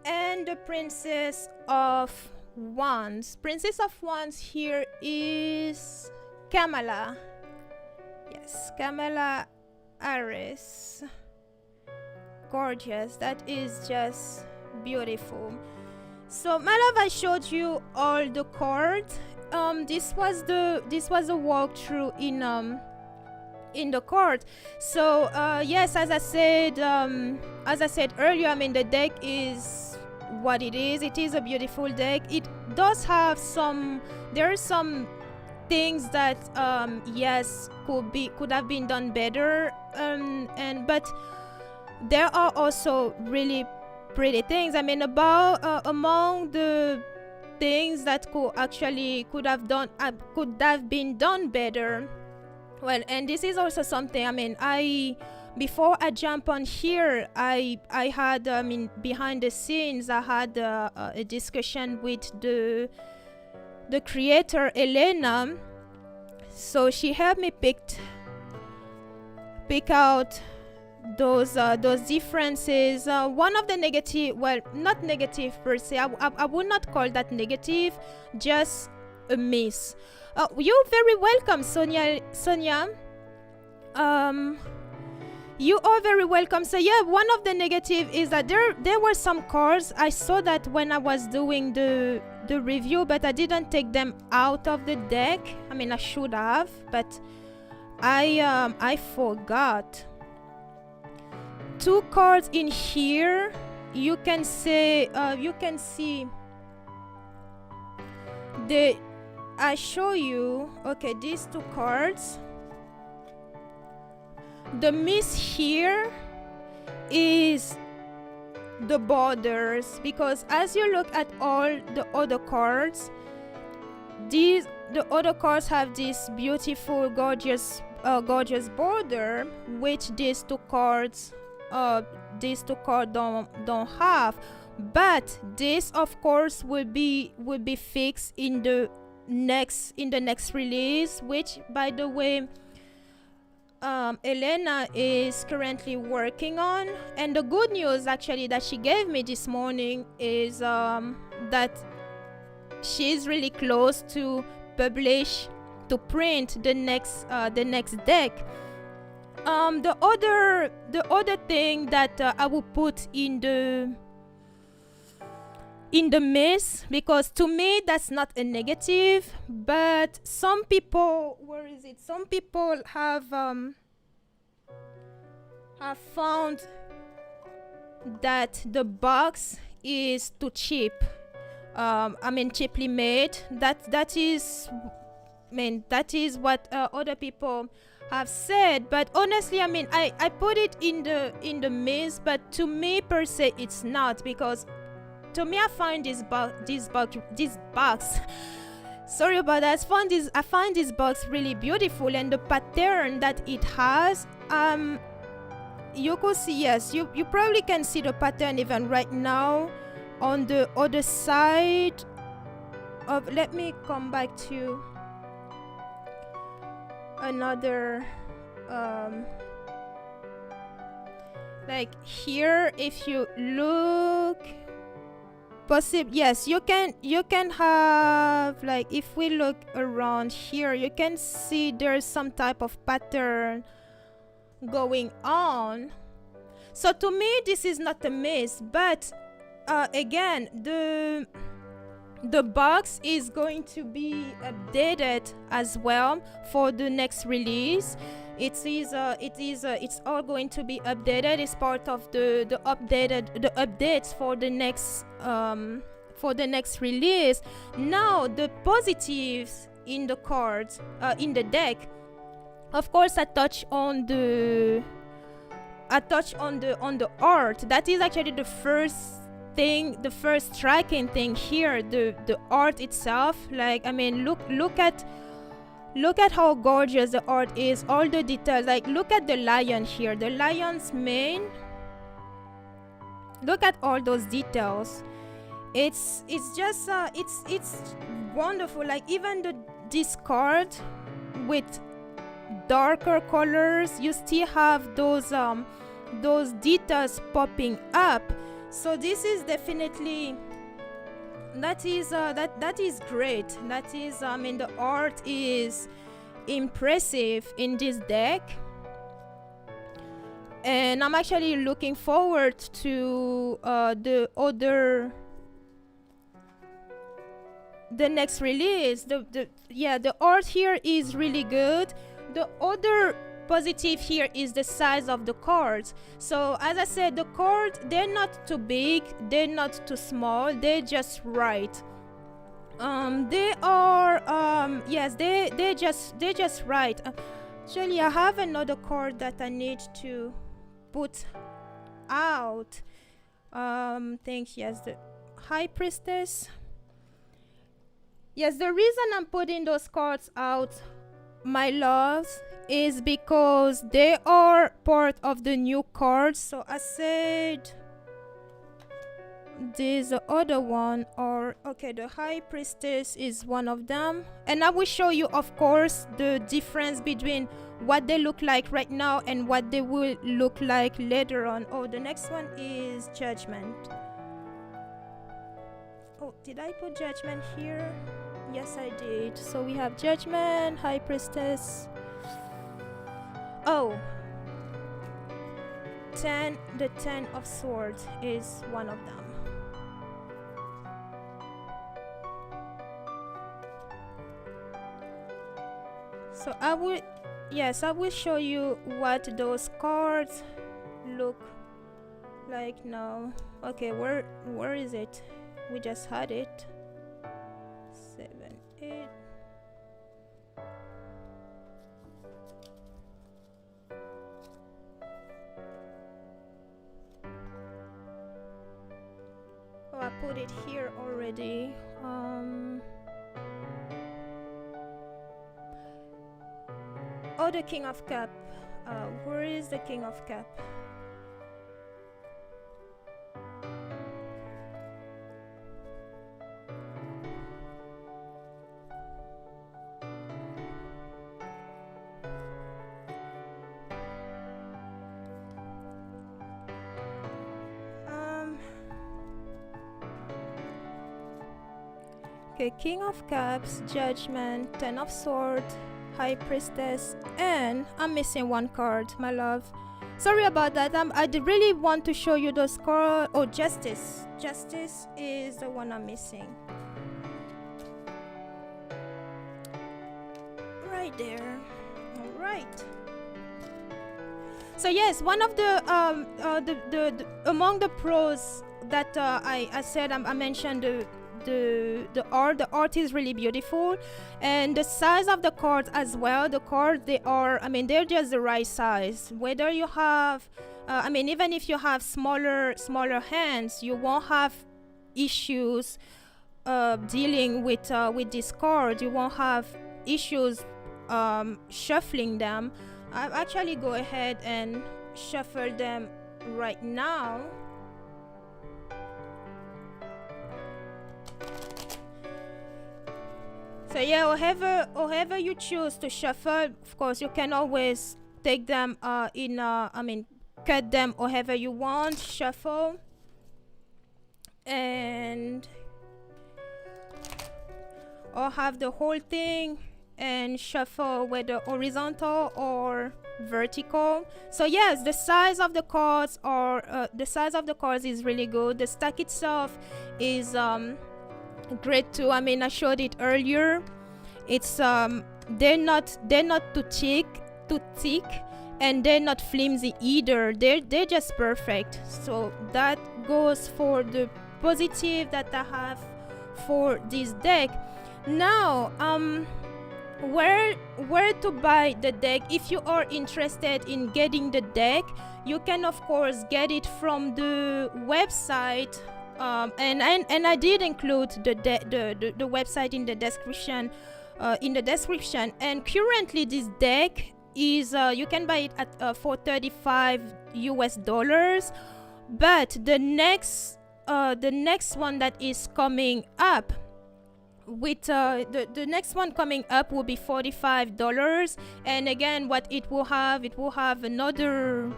And the Princess of Wands. Princess of Wands here is Kamala. Yes, Kamala Harris. Gorgeous. That is just beautiful. So my love, I showed you all the cards. This was a walkthrough in the card. So yes, as I said earlier, I mean, the deck is what it is. It is a beautiful deck. It does have there are some things that yes, could have been done better, but there are also really pretty things. I mean, among the things that could have been done better. Well, and this is also something, I mean, before I jump on here, I had, I mean, behind the scenes, I had a discussion with the creator, Elena. So she helped me pick out those differences. One of the negative, well, not negative per se, I would not call that negative, just a miss. You're very welcome, Sonia. You are very welcome. So yeah, one of the negative is that there were some cards. I saw that when I was doing the review, but I didn't take them out of the deck. I mean, I should have, but I forgot. Two cards in here. You can see I show you, okay, these two cards. The miss here is the borders, because as you look at all the other cards, the other cards have this beautiful, gorgeous border, which these two cards don't have. But this, of course, will be fixed in the next release, which, by the way, Elena is currently working on. And the good news actually that she gave me this morning is that she's really close to print the next deck. The other thing that I will put in the miss, because to me that's not a negative, but some people, some people have found that the box is too cheap. I mean, cheaply made. That is I mean, that is what other people have said. But honestly, I mean, I put it in the mist, but to me per se, it's not, because to me, I find this box. Sorry about that. I find this box really beautiful, and the pattern that it has. You could see, yes, you probably can see the pattern even right now on the other side of. Let me come back to another. Like here, if you look. Yes, you can have, like, if we look around here, you can see there's some type of pattern going on. So to me, this is not a miss, but again, the box is going to be updated as well for the next release. It's all going to be updated. It's part of the updates for the next release. Now the positives in the cards, in the deck. Of course, I touch on the art. That is actually the first thing, the first striking thing here. The art itself. Like, I mean, look at how gorgeous the art is. All the details. Like, look at the lion here. The lion's mane. Look at all those details. It's just it's wonderful. Like, even this card with darker colors, you still have those details popping up. So this is definitely, that is great. That is, I mean, the art is impressive in this deck, and I'm actually looking forward to the next release. The art here is really good. The other positive here is the size of the cards. So as I said, the cards, they're not too big, they're not too small, they're just right. They are yes, they're just right. Actually, I have another card that I need to put out. Think, yes, the High Priestess. Yes, the reason I'm putting those cards out, my loves, is because they are part of the new cards. So I said there's the other one, or okay, the High Priestess is one of them, and I will show you, of course, the difference between what they look like right now and what they will look like later on. Oh, the next one is Judgment. Oh, did I put Judgment here? Yes, I did. So we have Judgment, High Priestess. Oh, the 10 of Swords is one of them. So I will show you what those cards look like now. Okay, where is it? We just had it. 7, 8. Oh, I put it here already. Oh, the King of Cup. Where is the King of Cup? Okay, King of Cups, Judgment, 10 of Swords, High Priestess, and I'm missing one card, my love. Sorry about that. I really want to show you those cards. Oh, Justice. Justice is the one I'm missing. Right there. All right. So yes, one of the among the pros that I said, I mentioned The art is really beautiful, and the size of the cards as well. The cards, they are, I mean, they're just the right size. Whether you have, I mean, even if you have smaller hands, you won't have issues dealing with this card. You won't have issues shuffling them. I'll actually go ahead and shuffle them right now. So yeah, however you choose to shuffle, of course you can always take them I mean, cut them however you want, shuffle, and or have the whole thing and shuffle whether horizontal or vertical. So yes, the size of the cards is really good. The stack itself is great too. I mean, I showed it earlier. It's they're not too thick, and they're not flimsy either. They're just perfect. So that goes for the positive that I have for this deck. Now where to buy the deck? If you are interested in getting the deck, you can of course get it from the website, and I did include the website in the description. And currently this deck is you can buy it at for $35 US, but the next one that is coming up with the next one coming up will be $45. And again, what it will have another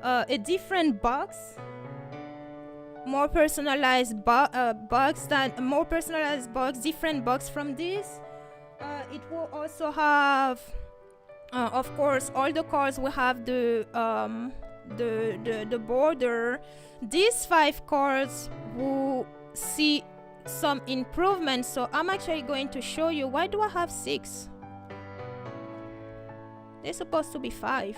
a different box, more personalized box, different box from this. It will also have of course all the cards will have the border. These 5 cards will see some improvement, so I'm actually going to show you. Why do I have 6? They're supposed to be 5.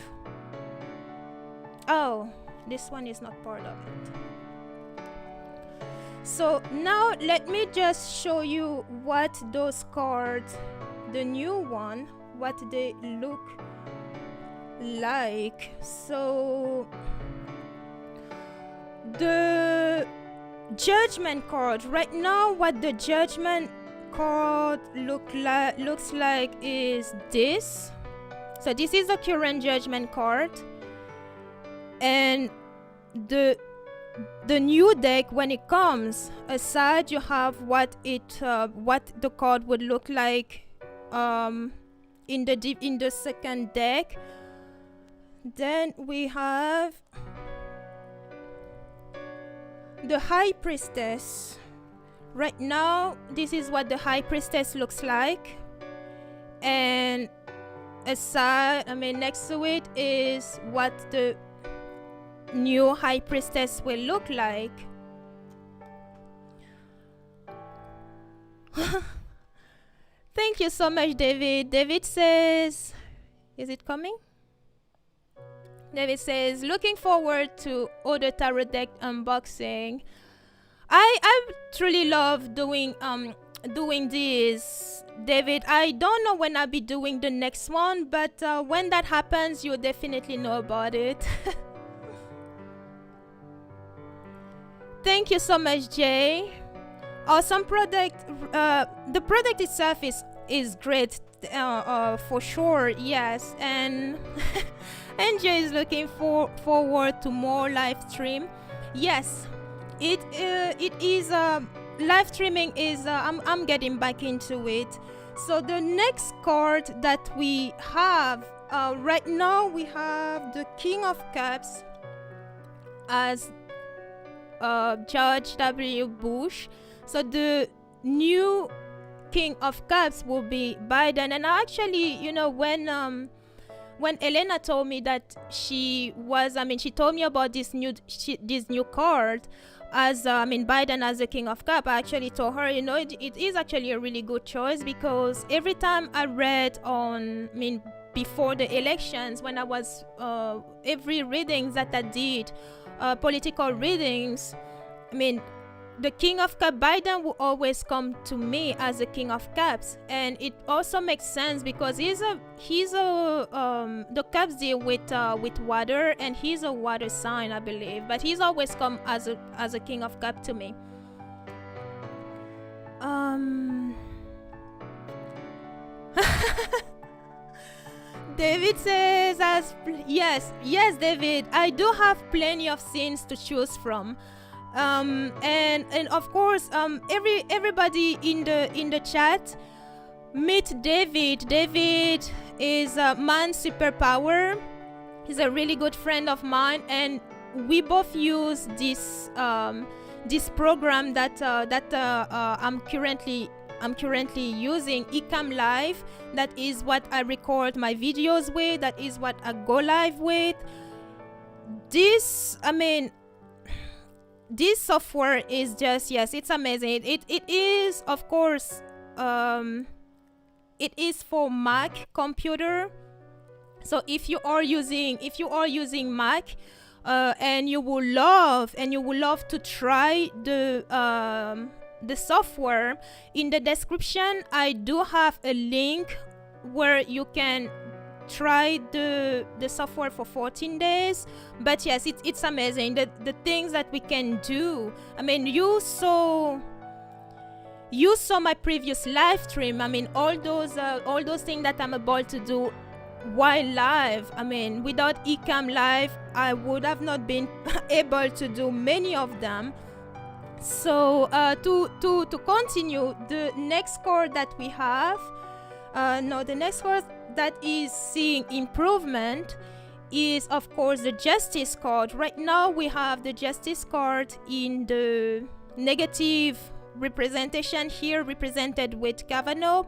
Oh, this one is not part of it. So now let me just show you what those cards, the new one, what they look like. So the Judgment card right now, what the Judgment card looks like is this. So this is the current Judgment card, and the new deck, when it comes aside, you have what the card would look like in the second deck. Then we have the High Priestess. Right now, this is what the High Priestess looks like, and aside, I mean, next to it is what the new High Priestess will look like. Thank you so much, David. David says, is it coming? David says, looking forward to other tarot deck unboxing. I truly love doing this, David. I don't know when I'll be doing the next one, but when that happens, you'll definitely know about it. Thank you so much, Jay. Awesome product. The product itself is great, for sure. Yes, and and Jay is looking forward to more live stream. Yes, it is live streaming is I'm getting back into it. So the next card that we have right now, we have the King of Cups as George W. Bush. So the new King of Cups will be Biden. And I actually, you know, when Elena told me that she told me about this new card as Biden as the King of Cups, I actually told her, you know, it is actually a really good choice, because every time I read before the elections, when I was every readings that I did, political readings, the King of Cups, Biden will always come to me as the King of Cups, and it also makes sense because the cups deal with water, and he's a water sign, I believe, but he's always come as a King of Cups to me. David says, yes, David, I do have plenty of scenes to choose from. And of course, everybody in the chat, meet David. David is a man superpower. He's a really good friend of mine, and we both use this program that I'm currently using, Ecamm Live. That is what I record my videos with. That is what I go live with. This software is just, yes, it's amazing. It is, of course, it is for Mac computer. So if you are using Mac, and you will love to try the software, in the description I do have a link where you can try the software for 14 days. But yes, it's amazing, the things that we can do. I mean, you saw my previous live stream. I mean, all those things that I'm about to do while live. I mean, without Ecamm Live, I would have not been able to do many of them. So to continue, the next card that we have, the next card that is seeing improvement is, of course, the Justice card. Right now we have the Justice card in the negative representation here, represented with Kavanaugh.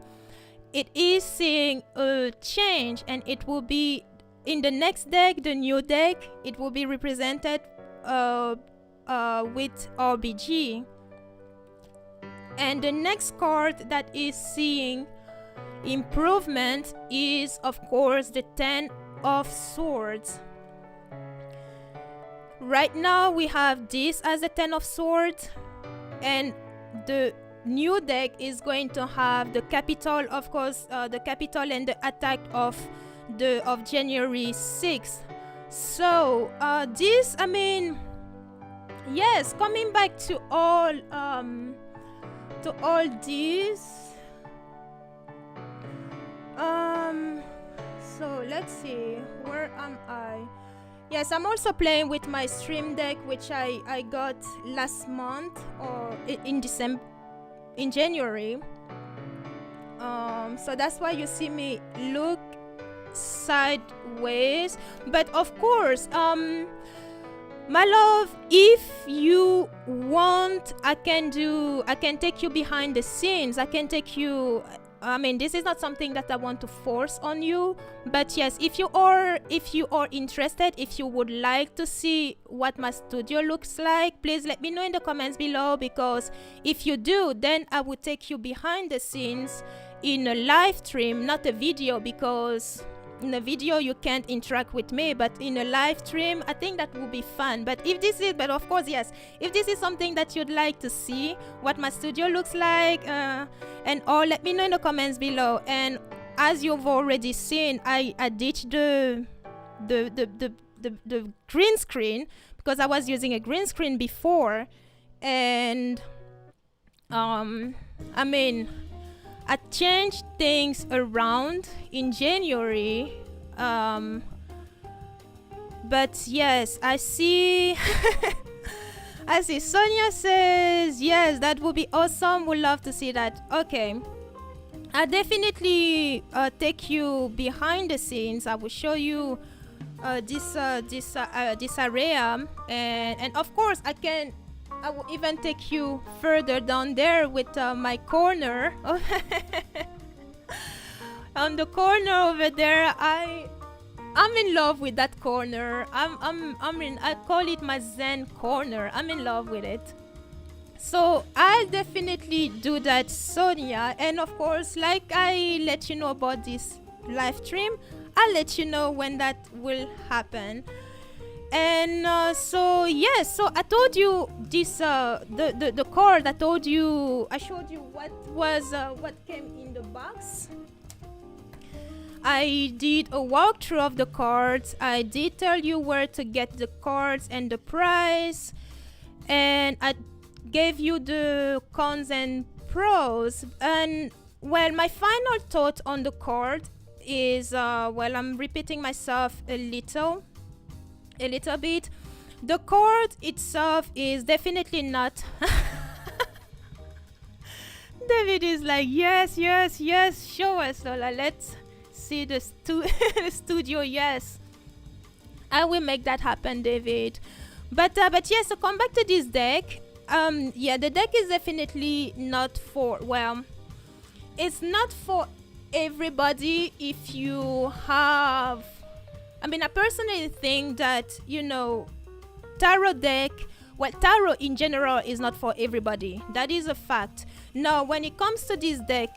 It is seeing a change, and it will be in the next deck, the new deck, it will be represented with RBG. And the next card that is seeing improvement is, of course, the Ten of Swords. Right now we have this as a Ten of Swords, and the new deck is going to have the capital, of course, the capital and the attack of January 6th. So this, I mean, yes, coming back to all these. So let's see, where am I? Yes, I'm also playing with my stream deck, which I got last month, or in January. So that's why you see me look sideways. But of course, my love, if you want, I can take you behind the scenes. I can take you. I mean, this is not something that I want to force on you, but yes, if you are interested, if you would like to see what my studio looks like, please let me know in the comments below, because if you do, then I will take you behind the scenes in a live stream, not a video, because in a video you can't interact with me, but in a live stream I think that would be fun. But of course, yes, if this is something that you'd like to see what my studio looks like, and all, let me know in the comments below. And as you've already seen, I ditched the green screen, because I was using a green screen before, and I mean, I changed things around in January, but yes, I see. I see Sonia says yes, that would be awesome, would love to see that. Okay, I definitely take you behind the scenes. I will show you this area, and of course I will even take you further down there with my corner. On the corner over there, I'm in love with that corner. I call it my Zen corner. I'm in love with it. So I'll definitely do that, Sonia. And of course, like I let you know about this live stream, I'll let you know when that will happen. And so yes, so I told you this the card. I showed you what came in the box. I did a walkthrough of the cards. I did tell you where to get the cards and the price, and I gave you the cons and pros. And well, my final thought on the card is I'm repeating myself a little bit. The card itself is definitely not David is like, yes, show us, Lola. Let's see the studio. Yes, I will make that happen, David. But yes, so come back to this deck. The deck is definitely not for, it's not for everybody. If you have, I personally think that, tarot deck, tarot in general is not for everybody. That is a fact. Now, when it comes to this deck,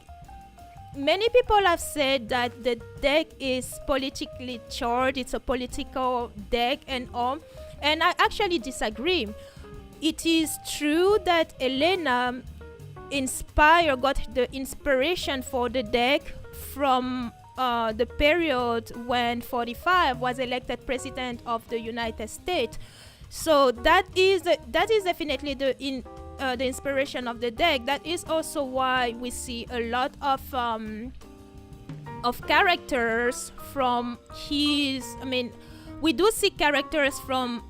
many people have said that the deck is politically charged. It's a political deck and all. And I actually disagree. It is true that Elena got the inspiration for the deck from the period when 45 was elected president of the United States. So that is definitely the inspiration of the deck. That is also why we see a lot of characters from his. We do see characters from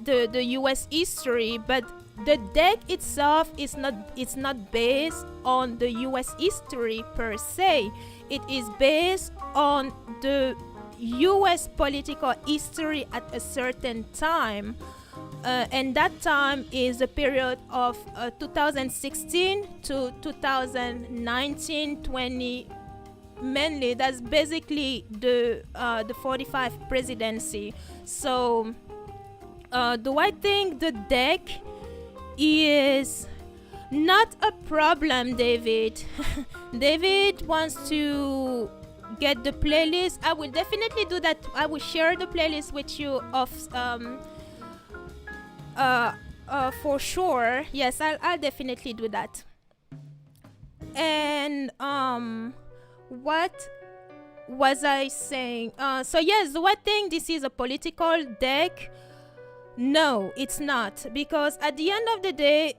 the U.S. history, but the deck itself is not based on the U.S. history per se. It is based on the U.S. political history at a certain time, and that time is the period of 2016 to 2019-20. Mainly, that's basically the 45 presidency. So, do I think the deck is not a problem, David? David wants to get the playlist. I will definitely do that. I will share the playlist with you of for sure. Yes, I'll definitely do that. And what was I saying? So yes, do I think this is a political deck? No, it's not, because at the end of the day,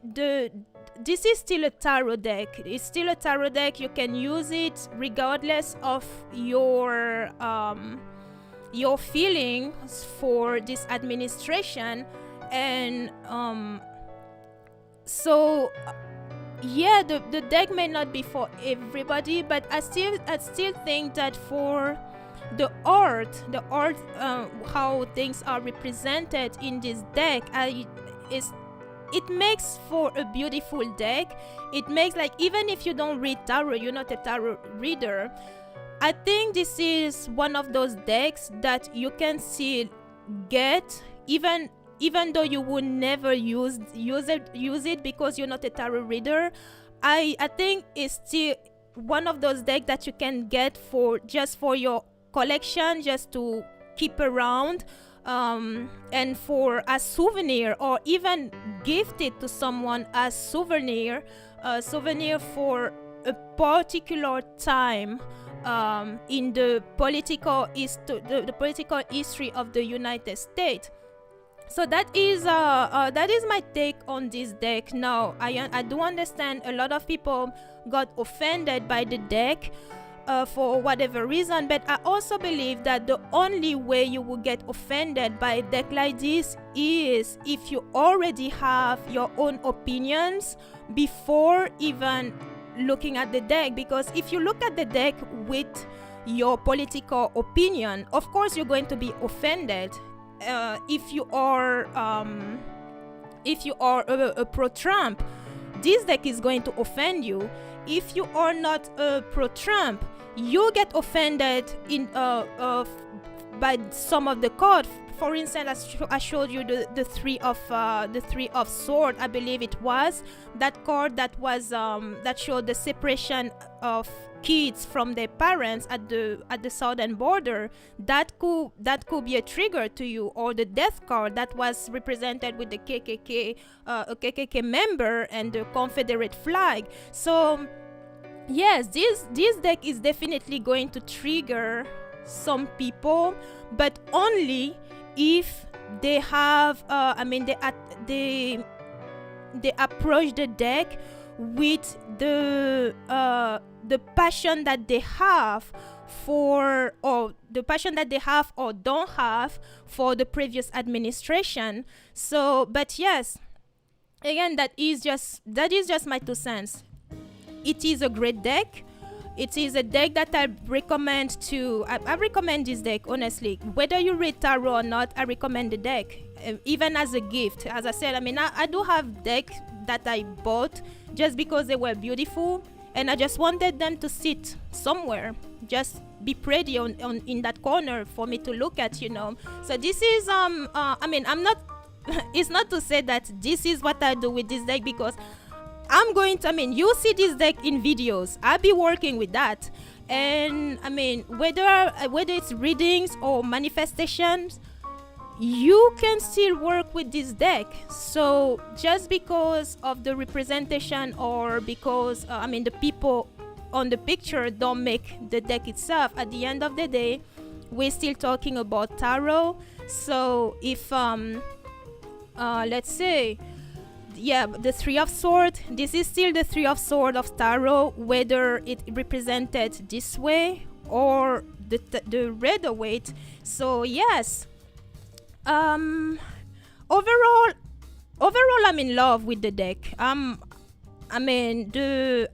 this is still a tarot deck. It's still a tarot deck. You can use it regardless of your feelings for this administration, and the deck may not be for everybody, but I still think that for the art, how things are represented in this deck, it makes for a beautiful deck. It makes, like, even if you don't read tarot, you're not a tarot reader, I think this is one of those decks that you can still get, even though you would never use it because you're not a tarot reader. I think it's still one of those decks that you can get for your collection, just to keep around, and for a souvenir, or even gift it to someone as souvenir for a particular time in the political history of the United States. So that is my take on this deck. Now, I do understand a lot of people got offended by the deck for whatever reason, but I also believe that the only way you will get offended by a deck like this is if you already have your own opinions before even looking at the deck. Because if you look at the deck with your political opinion, of course you're going to be offended. If you are a pro-Trump, this deck is going to offend you. If you are not pro-Trump, you get offended by some of the chord. For instance, I showed you the three of sword. I believe it was that chord that was that showed the separation of kids from their parents at the southern border. That could be a trigger to you. Or the death card that was represented with the KKK, a KKK member and the Confederate flag. So yes, this deck is definitely going to trigger some people, but only if they have they approach the deck with the passion that they have for, or the passion that they have or don't have for the previous administration. So, but yes, again, that is just my 2 cents. It is a great deck. It is a deck that I recommend to. I recommend this deck, honestly. Whether you read tarot or not, I recommend the deck, even as a gift. As I said, I do have decks that I bought just because they were beautiful, and I just wanted them to sit somewhere, just be pretty in that corner for me to look at, So this is I'm not. It's not to say that this is what I do with this deck, because I'm going to, you see this deck in videos. I'll be working with that. And whether it's readings or manifestations, you can still work with this deck. So just because of the representation, or because, the people on the picture don't make the deck itself, at the end of the day, we're still talking about tarot. So if, let's say, the Three of Swords. This is still the Three of Swords of tarot, whether it represented this way or the Rider Waite. So yes, overall, I'm in love with the deck. I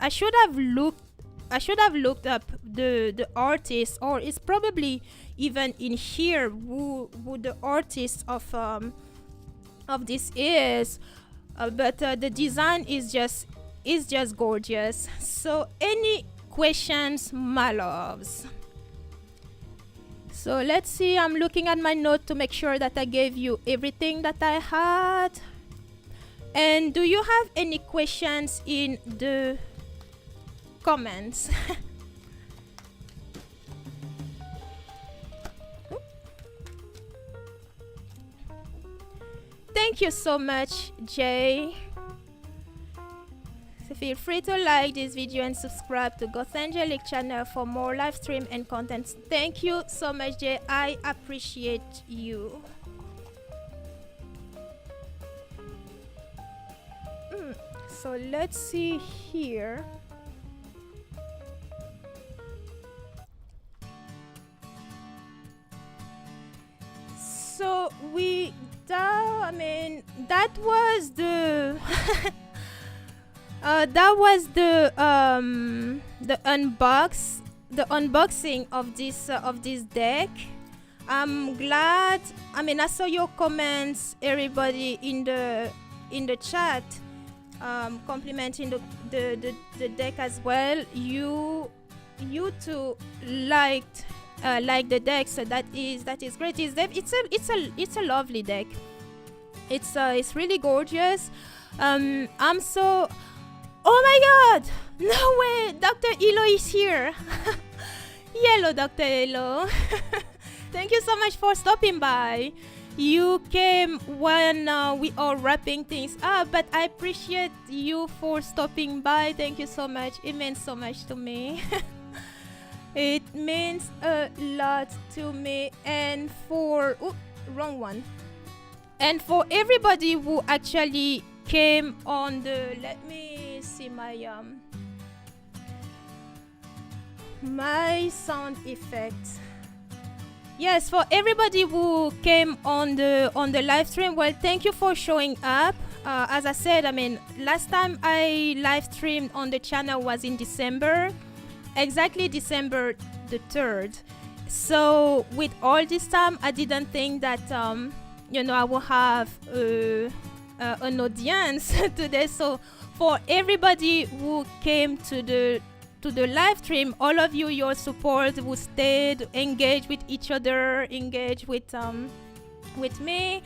should have looked up the artist, or it's probably even in here who the artist of this is. But the design is just gorgeous. So any questions, my loves? So let's see, I'm looking at my note to make sure that I gave you everything that I had. And do you have any questions in the comments? Thank you so much, Jay. So feel free to like this video and subscribe to Gothangelik channel for more live stream and content. Thank you so much, Jay. I appreciate you. So let's see here. So that was the unboxing of this deck. I'm glad. I saw your comments, everybody in the chat, complimenting the deck as well. You too liked the deck, so that is great. It's a lovely deck. It's really gorgeous. I'm so, oh my god, no way, Dr. Elo is here. Hello, Dr. Elo. Thank you so much for stopping by. You came when we are wrapping things up, but I appreciate you for stopping by. Thank you so much. It means so much to me. It means a lot to me, and for wrong one. And for everybody who actually came on the, let me see my sound effects. Yes, for everybody who came on the live stream, well, thank you for showing up. As I said, last time I live streamed on the channel was in December, exactly December the 3rd. So with all this time, I didn't think that I will have an audience today. So for everybody who came to the to the live stream, all of you, your support, who stayed engaged with each other, engaged with me.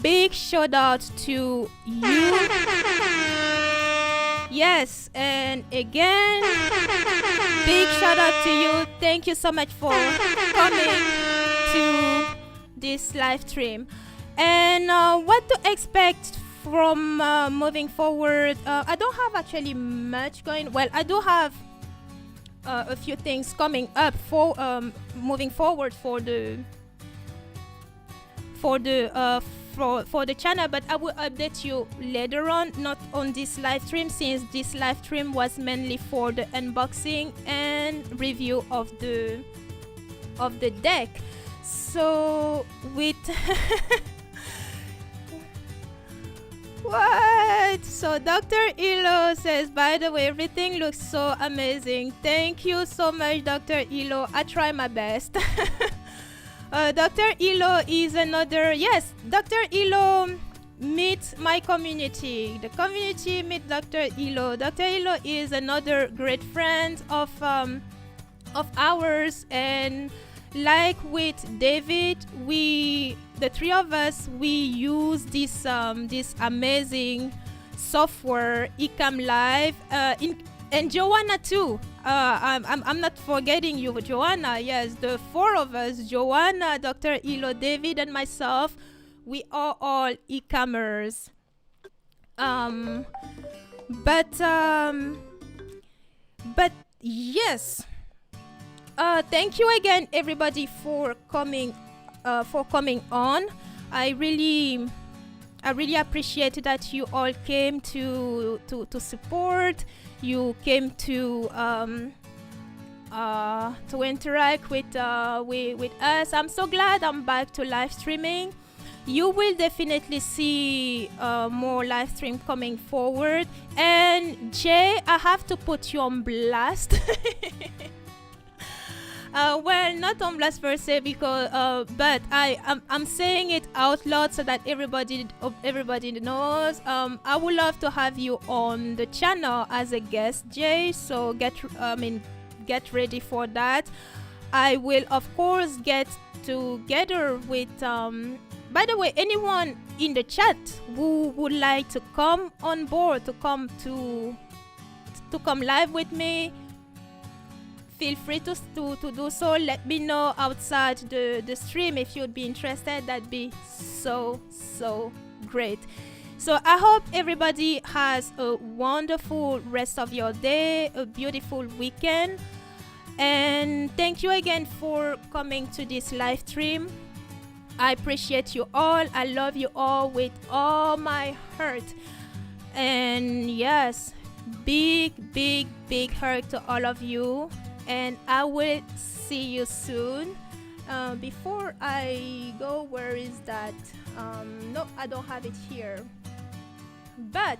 Big shout out to you. Yes, and again, big shout out to you. Thank you so much for coming to this live stream. And what to expect from moving forward? I don't have actually much going. Well, I do have a few things coming up for moving forward for the channel, but I will update you later on, not on this live stream, since this live stream was mainly for the unboxing and review of the deck. So with what? So Dr. Elo says, by the way, everything looks so amazing. Thank you so much, Dr. Elo. I try my best. Dr. Elo is another, yes, Dr. Elo meet my community. The community meet Dr. Elo. Dr. Elo is another great friend of ours, and like with David, the three of us, we use this amazing software, Ecam Live, and Joanna too. I'm not forgetting you, Joanna. Yes, the four of us, Joanna, Dr. Elo, David, and myself, we are all e-commerce. But yes. Thank you again, everybody, for coming on. I really appreciate that you all came to support. You came to interact with us. I'm so glad I'm back to live streaming. You will definitely see more live stream coming forward. And Jay, I have to put you on blast. Well, not on blast per se, because but I'm saying it out loud so that everybody knows. I would love to have you on the channel as a guest, Jay. So get ready for that. I will of course get together with by the way, anyone in the chat who would like to come on board, to come live with me, feel free to do so. Let me know outside the stream if you'd be interested. That'd be so great. So I hope everybody has a wonderful rest of your day, a beautiful weekend, and thank you again for coming to this live stream. I appreciate you all. I love you all with all my heart. And yes, big hug to all of you. And I will see you soon. Before I go, where is that? No, I don't have it here. But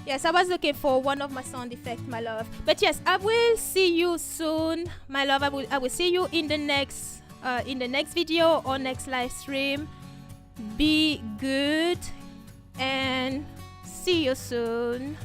yes, I was looking for one of my sound effects, my love. But yes, I will see you soon, my love. I will see you in the next video or next live stream. Be good and see you soon.